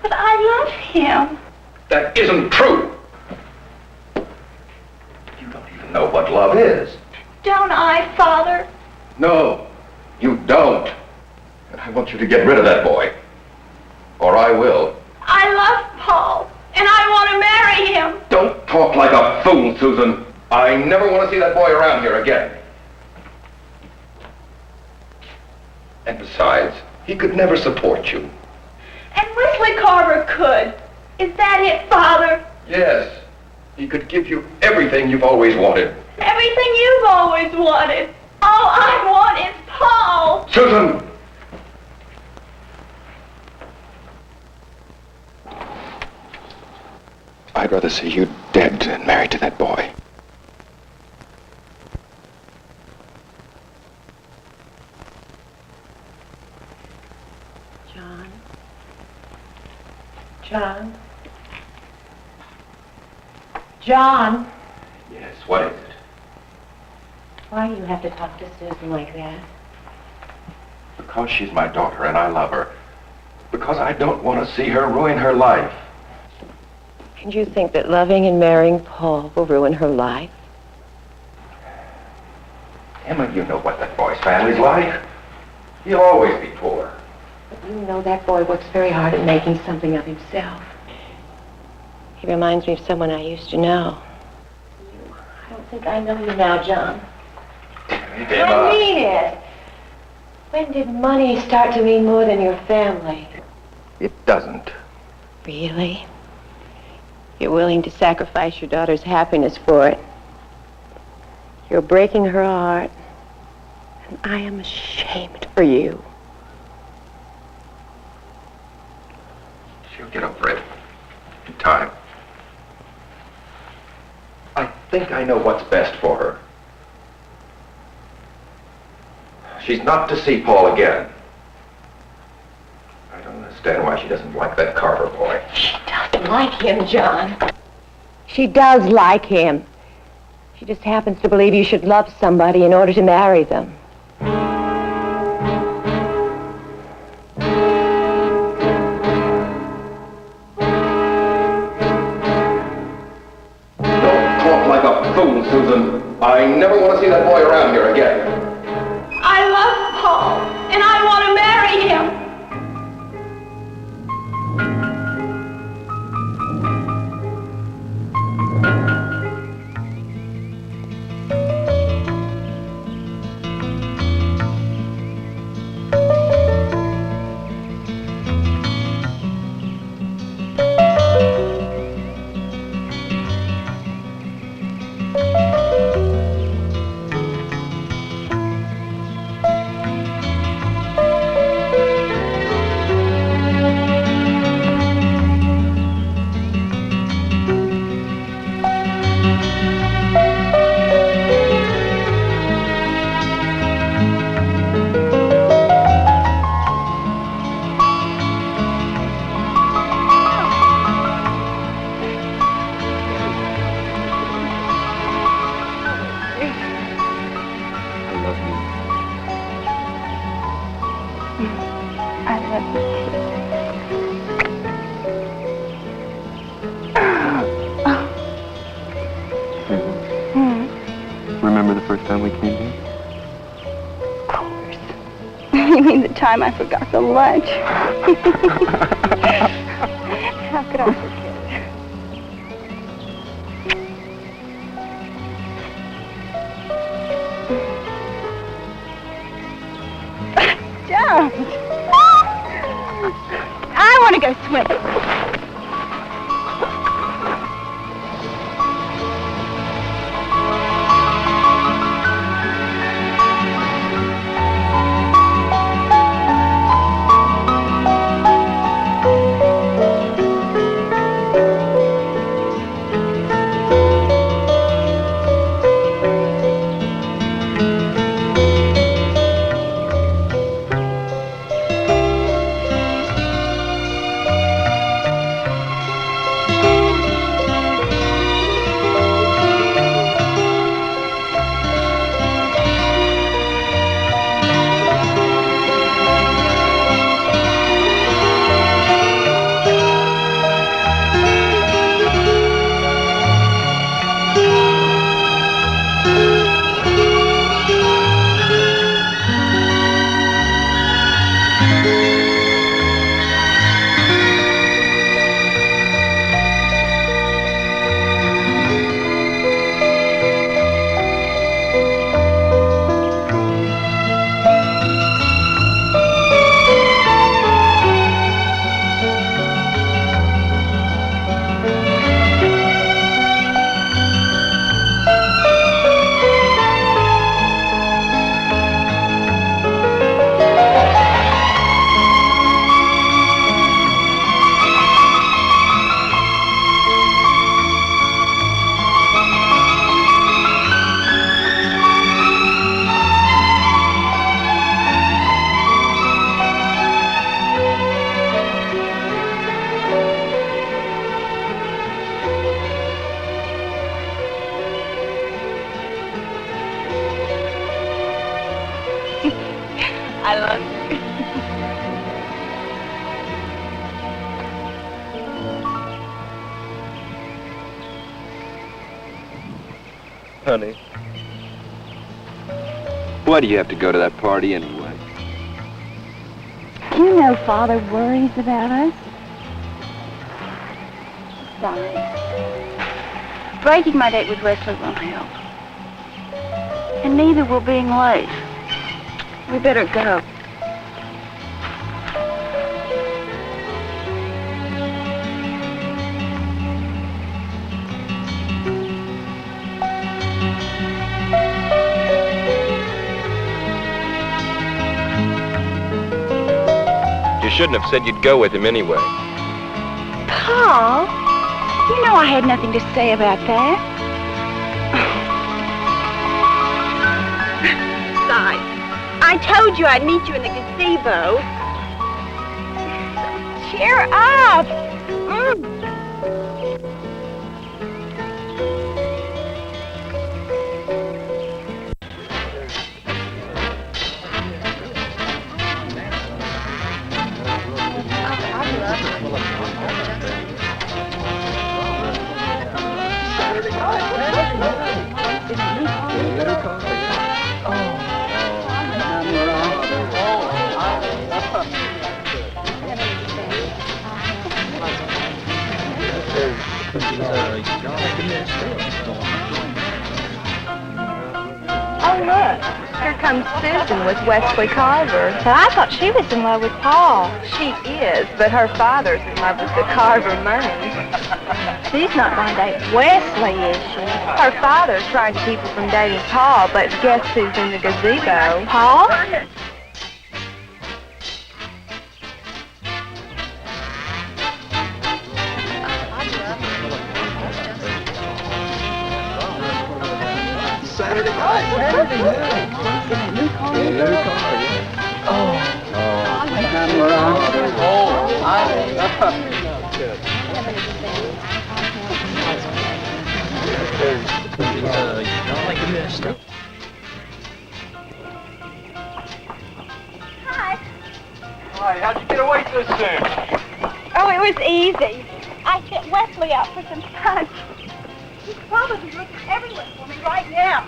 But I love him. That isn't true. You don't even know what love is. Don't I, Father? No, you don't. And I want you to get rid of that boy. Or I will. I love Paul, and I want to marry him. Don't talk like a fool, Susan. I never want to see that boy around here again. And besides, he could never support you. And Wesley Carver could. Is that it, Father? Yes, he could give you everything you've always wanted. Everything you've always wanted. All I want is Paul. Susan! I'd rather see you dead than married to that boy. John? John? John? Yes, what is it? Why do you have to talk to Susan like that? Because she's my daughter and I love her. Because I don't want to see her ruin her life. And you think that loving and marrying Paul will ruin her life? Emma, you know what that boy's family's like. He'll always be poor. But you know that boy works very hard at making something of himself. He reminds me of someone I used to know. I don't think I know you now, John. I mean it. When did money start to mean more than your family? It doesn't. Really? You're willing to sacrifice your daughter's happiness for it. You're breaking her heart. And I am ashamed for you. She'll get over it. In time. I think I know what's best for her. She's not to see Paul again. I don't understand why she doesn't like that Carver boy. She doesn't like him, John. She does like him. She just happens to believe you should love somebody in order to marry them. Don't talk like a fool, Susan. I never want to see that boy around here again. I love Paul, and I want to marry him. Remember the first time we came here? You mean the time I forgot the lunch? How could I forget it? Don't! I want to go swimming. I love you. Honey, why do you have to go to that party anyway? You know Father worries about us. Besides, breaking my date with Wesley won't help. And neither will being late. We better go. You shouldn't have said you'd go with him anyway. Paul, you know I had nothing to say about that. Besides, I told you I'd meet you in the gazebo. Cheer up. Oh, look. Here comes Susan with Wesley Carver. But I thought she was in love with Paul. She is, but her father's in love with the Carver money. She's not going to date Wesley, is she? Her father's trying to keep her from dating Paul, but guess who's in the gazebo? Paul? Saturday night. New car, yeah. Oh. Hi. Hi, how'd you get away so soon? Oh, it was easy. I sent Wesley out for some punch. He's probably looking everywhere for me right now.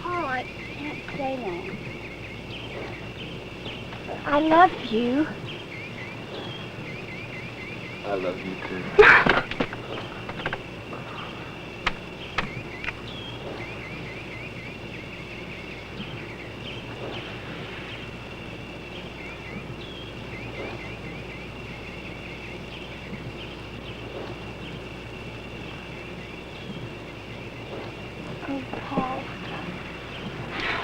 Paul, I can't stay long. I love you. I love you too. Oh, Paul.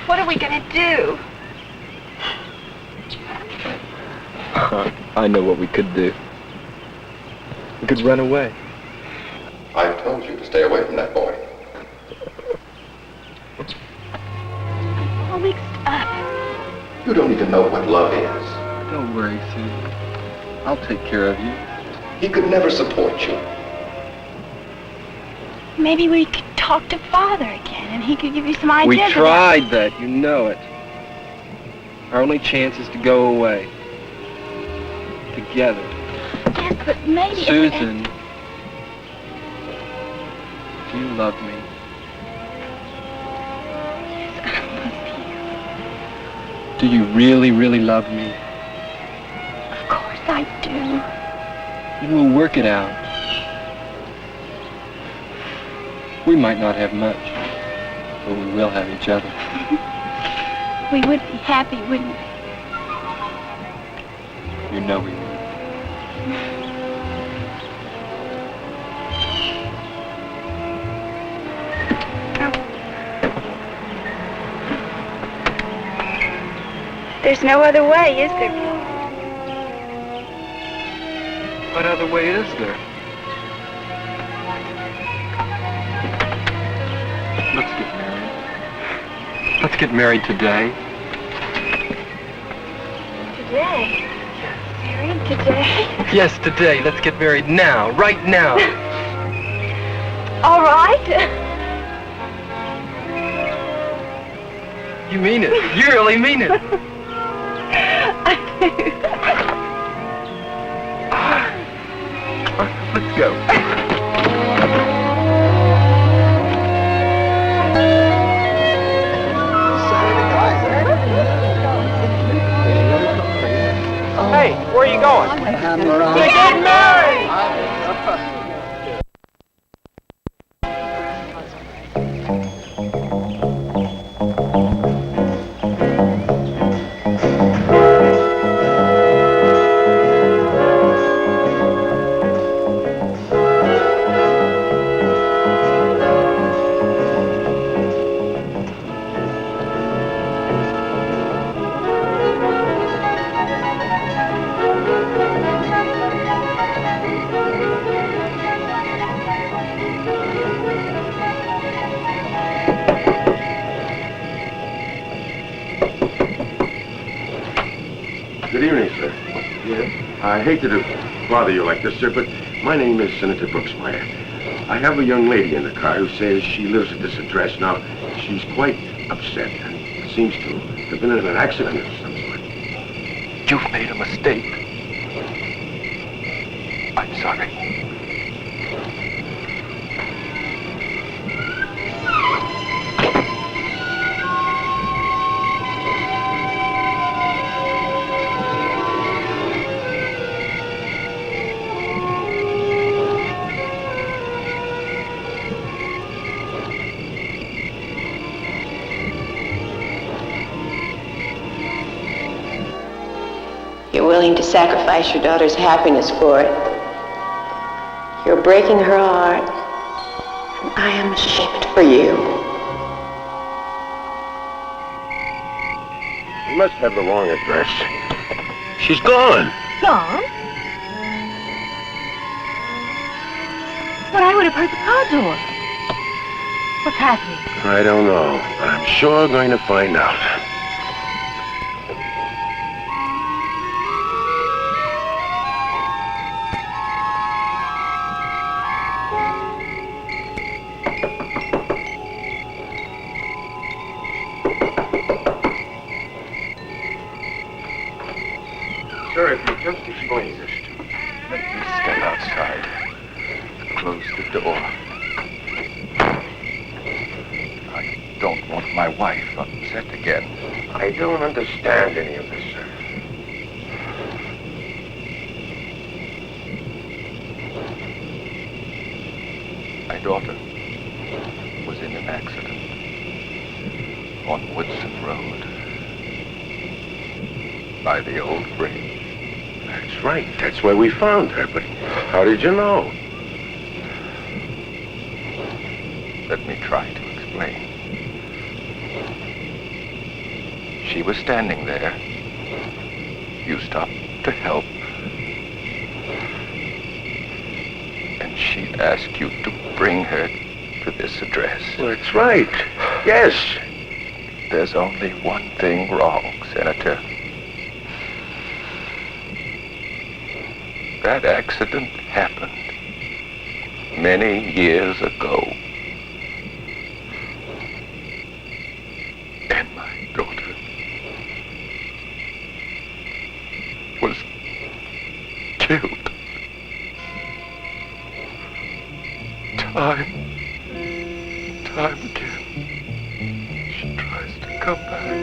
What are we going to do? I know what we could do. We could run away. I told you to stay away from that boy. I'm all mixed up. You don't even know what love is. Don't worry, Susan. I'll take care of you. He could never support you. Maybe we could talk to Father again, and he could give you some ideas. We tried that, you know it. Our only chance is to go away. Together. Yes, but maybe... Susan, do you love me? Yes, I love Do you really, really love me? you. Of course I do. Then we'll work it out. We might not have much, but we will have each other. We would be happy, wouldn't we? You know we will. There's no other way, is there? What other way is there? Let's get married. Let's get married today. Today? Married today? Yes, today. Let's get married now, right now. All right. You mean it. You really mean it. Let's go. Hey, where are you going? To get married! Good evening, sir. Yes? I hate to bother you like this, sir, but my name is Senator Brooksmeyer. I have a young lady in the car who says she lives at this address. Now, she's quite upset and seems to have been in an accident of some sort. You've made a mistake. I'm sorry. You're willing to sacrifice your daughter's happiness for it. You're breaking her heart. And I am ashamed for you. You must have the wrong address. She's gone. Gone? But I would have heard the car door. What's happening? I don't know, but I'm sure going to find out. Sir, if you just explain this to me. Let me step outside and close the door. I don't want my wife upset again. I don't understand any of this, sir. My daughter was in an accident on Woodson Road by the old bridge. That's right. That's where we found her. But how did you know? Let me try to explain. She was standing there. You stopped to help. And she asked you to bring her to this address. Well, that's right. Yes. There's only one thing wrong, Senator. That accident happened many years ago. And my daughter was killed. Time again, she tries to come back,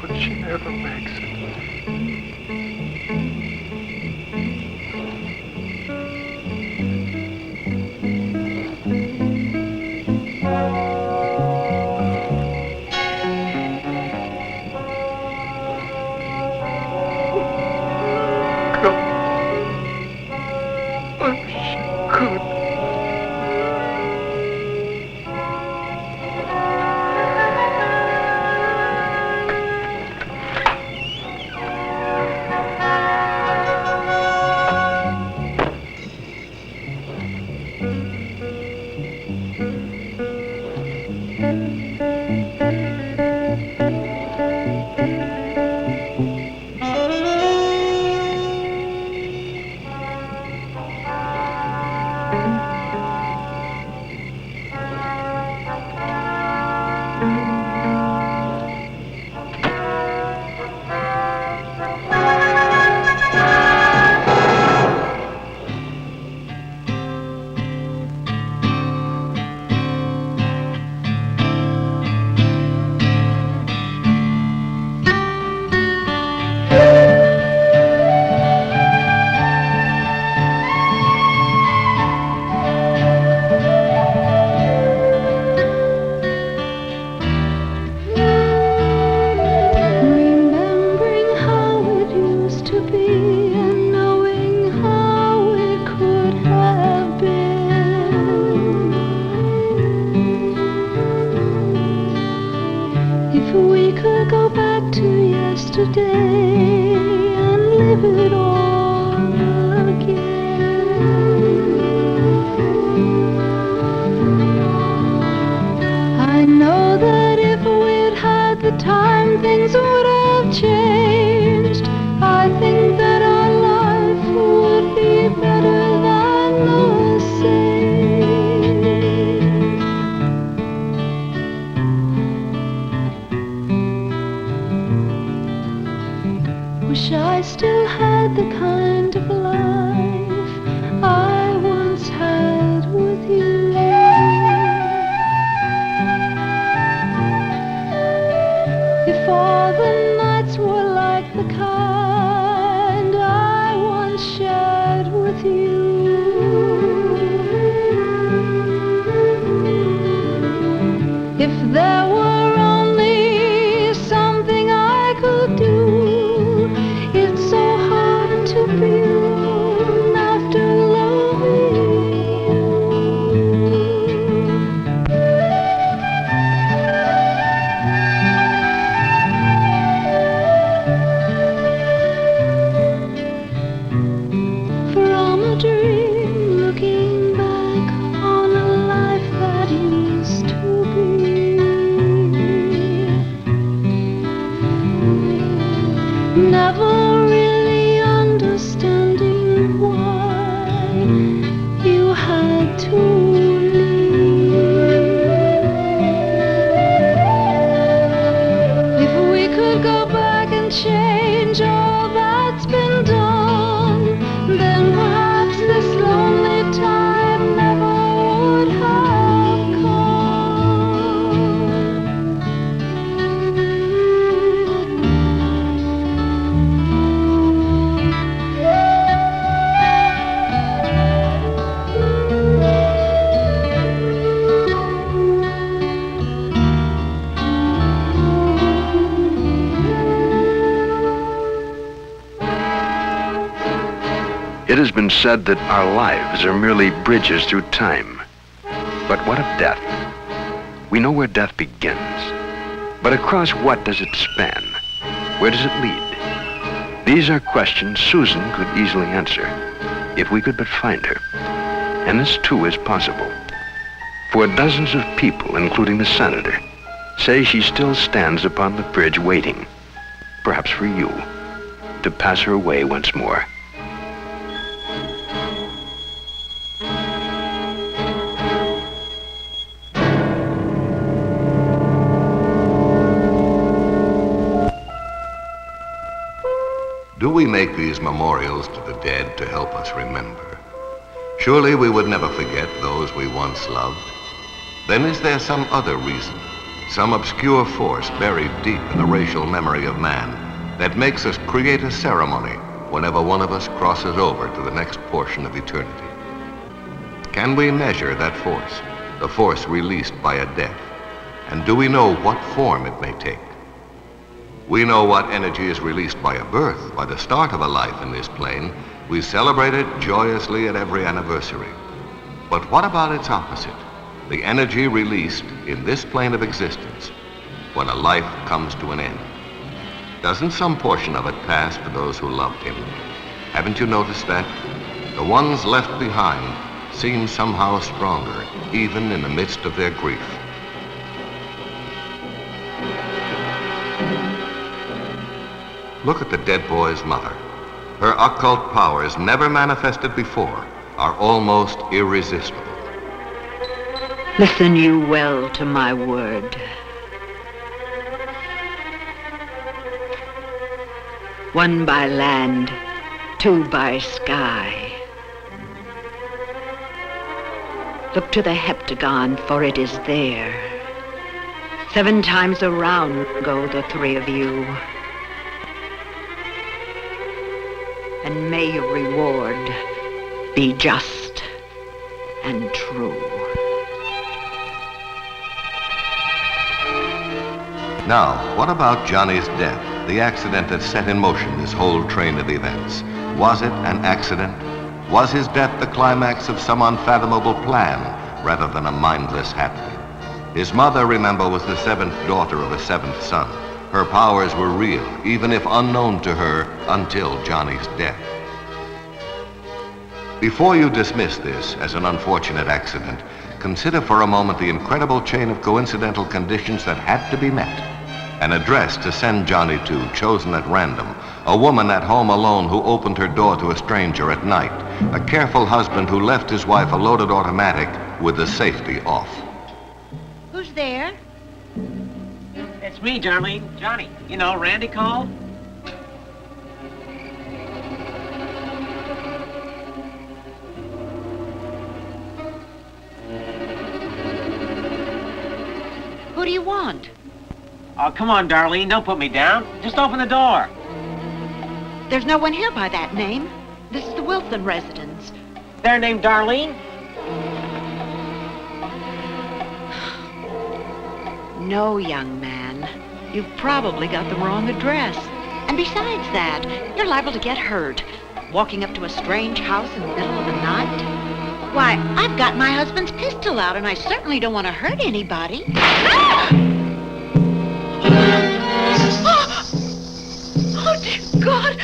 but she never makes it. time things would have changed. I think that our life would be better than the same. Wish I still had the kind of life I once had with you. If all the nights were like the kind I once shared with you. If there were only something I could do, it's so hard to be alone after loving you. From a dream, looking back on a life that used to be. Never really understanding why you had to leave. If we could go back and change all that's been done, then perhaps this lonely time never would have It has been said that our lives are merely bridges through time. But what of death? We know where death begins. But across what does it span? Where does it lead? These are questions Susan could easily answer if we could but find her. And this too is possible. For dozens of people, including the senator, say she still stands upon the bridge waiting, perhaps for you, to pass her way once more. Do we make these memorials to the dead to help us remember? Surely we would never forget those we once loved. Then is there some other reason, some obscure force buried deep in the racial memory of man that makes us create a ceremony whenever one of us crosses over to the next portion of eternity? Can we measure that force, the force released by a death? And do we know what form it may take? We know what energy is released by a birth, by the start of a life in this plane. We celebrate it joyously at every anniversary. But what about its opposite? The energy released in this plane of existence when a life comes to an end. Doesn't some portion of it pass to those who loved him? Haven't you noticed that? The ones left behind seem somehow stronger, even in the midst of their grief. Look at the dead boy's mother. Her occult powers, never manifested before, are almost irresistible. Listen you well to my word. One by land, two by sky. Look to the heptagon, for it is there. 7 times around go the 3 of you. And may your reward be just and true. Now, what about Johnny's death, the accident that set in motion this whole train of events? Was it an accident? Was his death the climax of some unfathomable plan rather than a mindless happening? His mother, remember, was the 7th daughter of a 7th son. Her powers were real, even if unknown to her until Johnny's death. Before you dismiss this as an unfortunate accident, consider for a moment the incredible chain of coincidental conditions that had to be met. An address to send Johnny to, chosen at random. A woman at home alone who opened her door to a stranger at night. A careful husband who left his wife a loaded automatic with the safety off. Who's there? It's me, Darlene. Johnny. You know, Randy called? Who do you want? Oh, come on, Darlene. Don't put me down. Just open the door. There's no one here by that name. This is the Wilson residence. They're named Darlene? No, young man. You've probably got the wrong address. And besides that, you're liable to get hurt. Walking up to a strange house in the middle of the night. Why, I've got my husband's pistol out, and I certainly don't want to hurt anybody. Oh, dear God!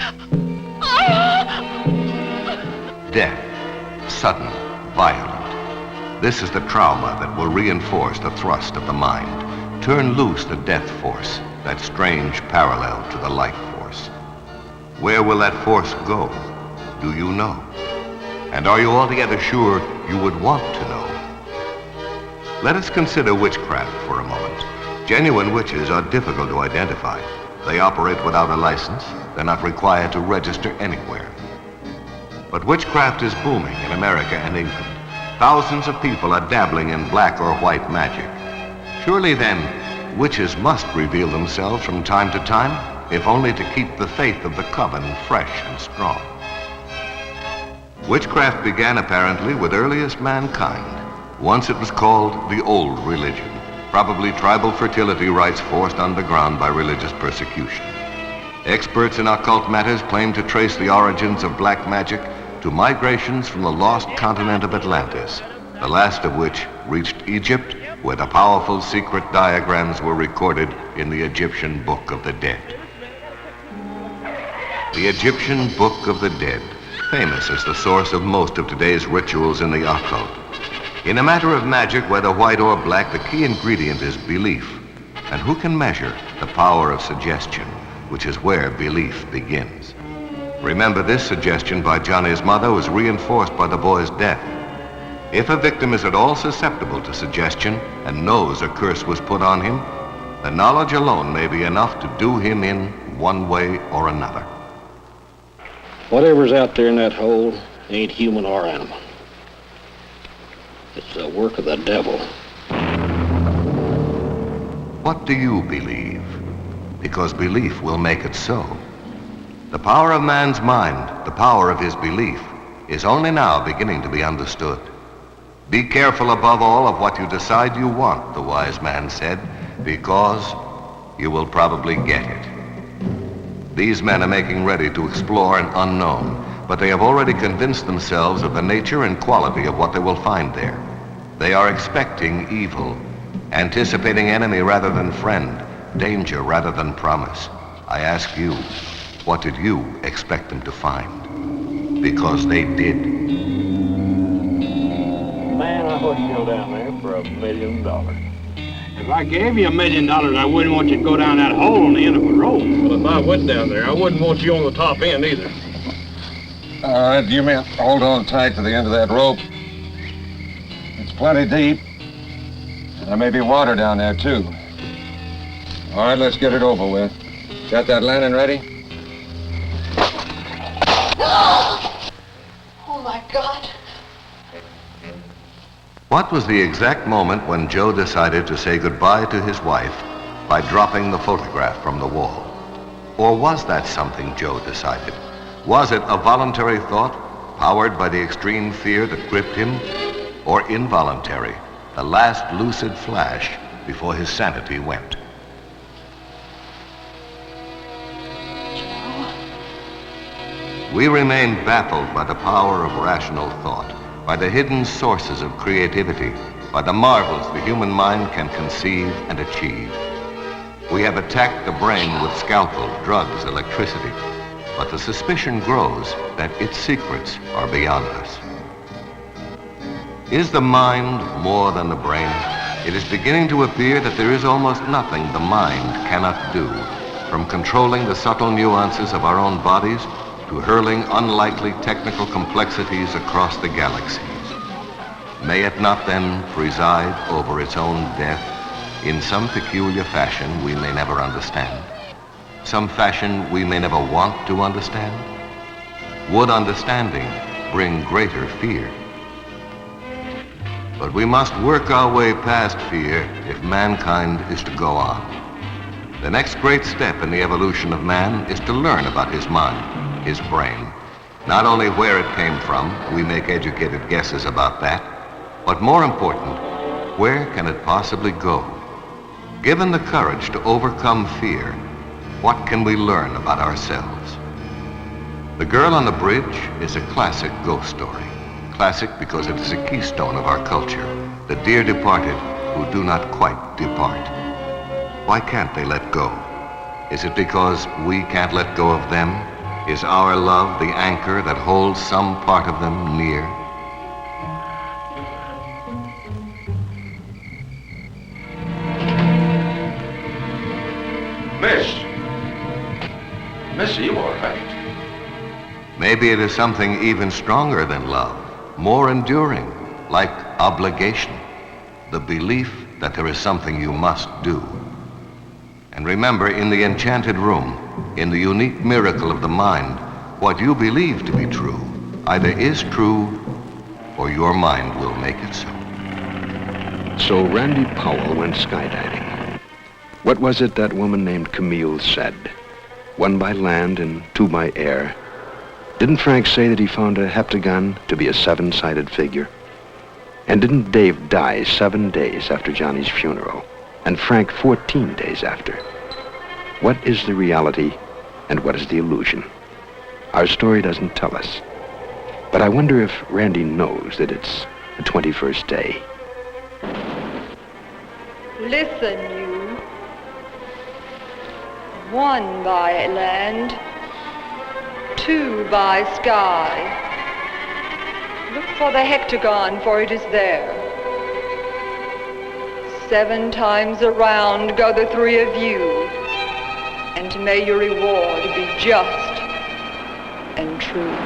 Death. Sudden. Violent. This is the trauma that will reinforce the thrust of the mind. Turn loose the death force, that strange parallel to the life force. Where will that force go? Do you know? And are you altogether sure you would want to know? Let us consider witchcraft for a moment. Genuine witches are difficult to identify. They operate without a license. They're not required to register anywhere. But witchcraft is booming in America and England. Thousands of people are dabbling in black or white magic. Surely then, witches must reveal themselves from time to time, if only to keep the faith of the coven fresh and strong. Witchcraft began apparently with earliest mankind. Once it was called the old religion, probably tribal fertility rites forced underground by religious persecution. Experts in occult matters claim to trace the origins of black magic to migrations from the lost continent of Atlantis, the last of which reached Egypt, where the powerful secret diagrams were recorded in the Egyptian Book of the Dead. The Egyptian Book of the Dead, famous as the source of most of today's rituals in the occult. In a matter of magic, whether white or black, the key ingredient is belief. And who can measure the power of suggestion, which is where belief begins? Remember, this suggestion by Johnny's mother was reinforced by the boy's death. If a victim is at all susceptible to suggestion and knows a curse was put on him, the knowledge alone may be enough to do him in one way or another. Whatever's out there in that hole ain't human or animal. It's the work of the devil. What do you believe? Because belief will make it so. The power of man's mind, the power of his belief, is only now beginning to be understood. Be careful above all of what you decide you want, the wise man said, because you will probably get it. These men are making ready to explore an unknown, but they have already convinced themselves of the nature and quality of what they will find there. They are expecting evil, anticipating enemy rather than friend, danger rather than promise. I ask you, what did you expect them to find? Because they did. Man, I wouldn't go down there for $1 million. If I gave you $1 million, I wouldn't want you to go down that hole on the end of a rope. Well, if I went down there, I wouldn't want you on the top end either. All right, you men hold on tight to the end of that rope. It's plenty deep. And there may be water down there, too. All right, let's get it over with. Got that lantern ready? Oh, my God. What was the exact moment when Joe decided to say goodbye to his wife by dropping the photograph from the wall? Or was that something Joe decided? Was it a voluntary thought, powered by the extreme fear that gripped him? Or involuntary, the last lucid flash before his sanity went? We remain baffled by the power of rational thought, by the hidden sources of creativity, by the marvels the human mind can conceive and achieve. We have attacked the brain with scalpel, drugs, electricity, but the suspicion grows that its secrets are beyond us. Is the mind more than the brain? It is beginning to appear that there is almost nothing the mind cannot do, from controlling the subtle nuances of our own bodies to hurling unlikely technical complexities across the galaxies. May it not then preside over its own death in some peculiar fashion we may never understand? Some fashion we may never want to understand? Would understanding bring greater fear? But we must work our way past fear if mankind is to go on. The next great step in the evolution of man is to learn about his mind, his brain. Not only where it came from, we make educated guesses about that, but more important, where can it possibly go? Given the courage to overcome fear, what can we learn about ourselves? The Girl on the Bridge is a classic ghost story. Classic because it is a keystone of our culture, the dear departed who do not quite depart. Why can't they let go? Is it because we can't let go of them? Is our love the anchor that holds some part of them near? Miss, are you all right? Maybe it is something even stronger than love, more enduring, like obligation, the belief that there is something you must do. And remember, in the enchanted room, in the unique miracle of the mind, what you believe to be true either is true or your mind will make it so. So Randy Powell went skydiving. What was it that woman named Camille said? 1 by land and 2 by air. Didn't Frank say that he found a heptagon to be a 7-sided figure? And didn't Dave die 7 days after Johnny's funeral, and Frank 14 days after? What is the reality and what is the illusion? Our story doesn't tell us. But I wonder if Randy knows that it's the 21st day. Listen, you. 1 by land, 2 by sky. Look for the hectagon, for it is there. 7 times around go the 3 of you, and may your reward be just and true.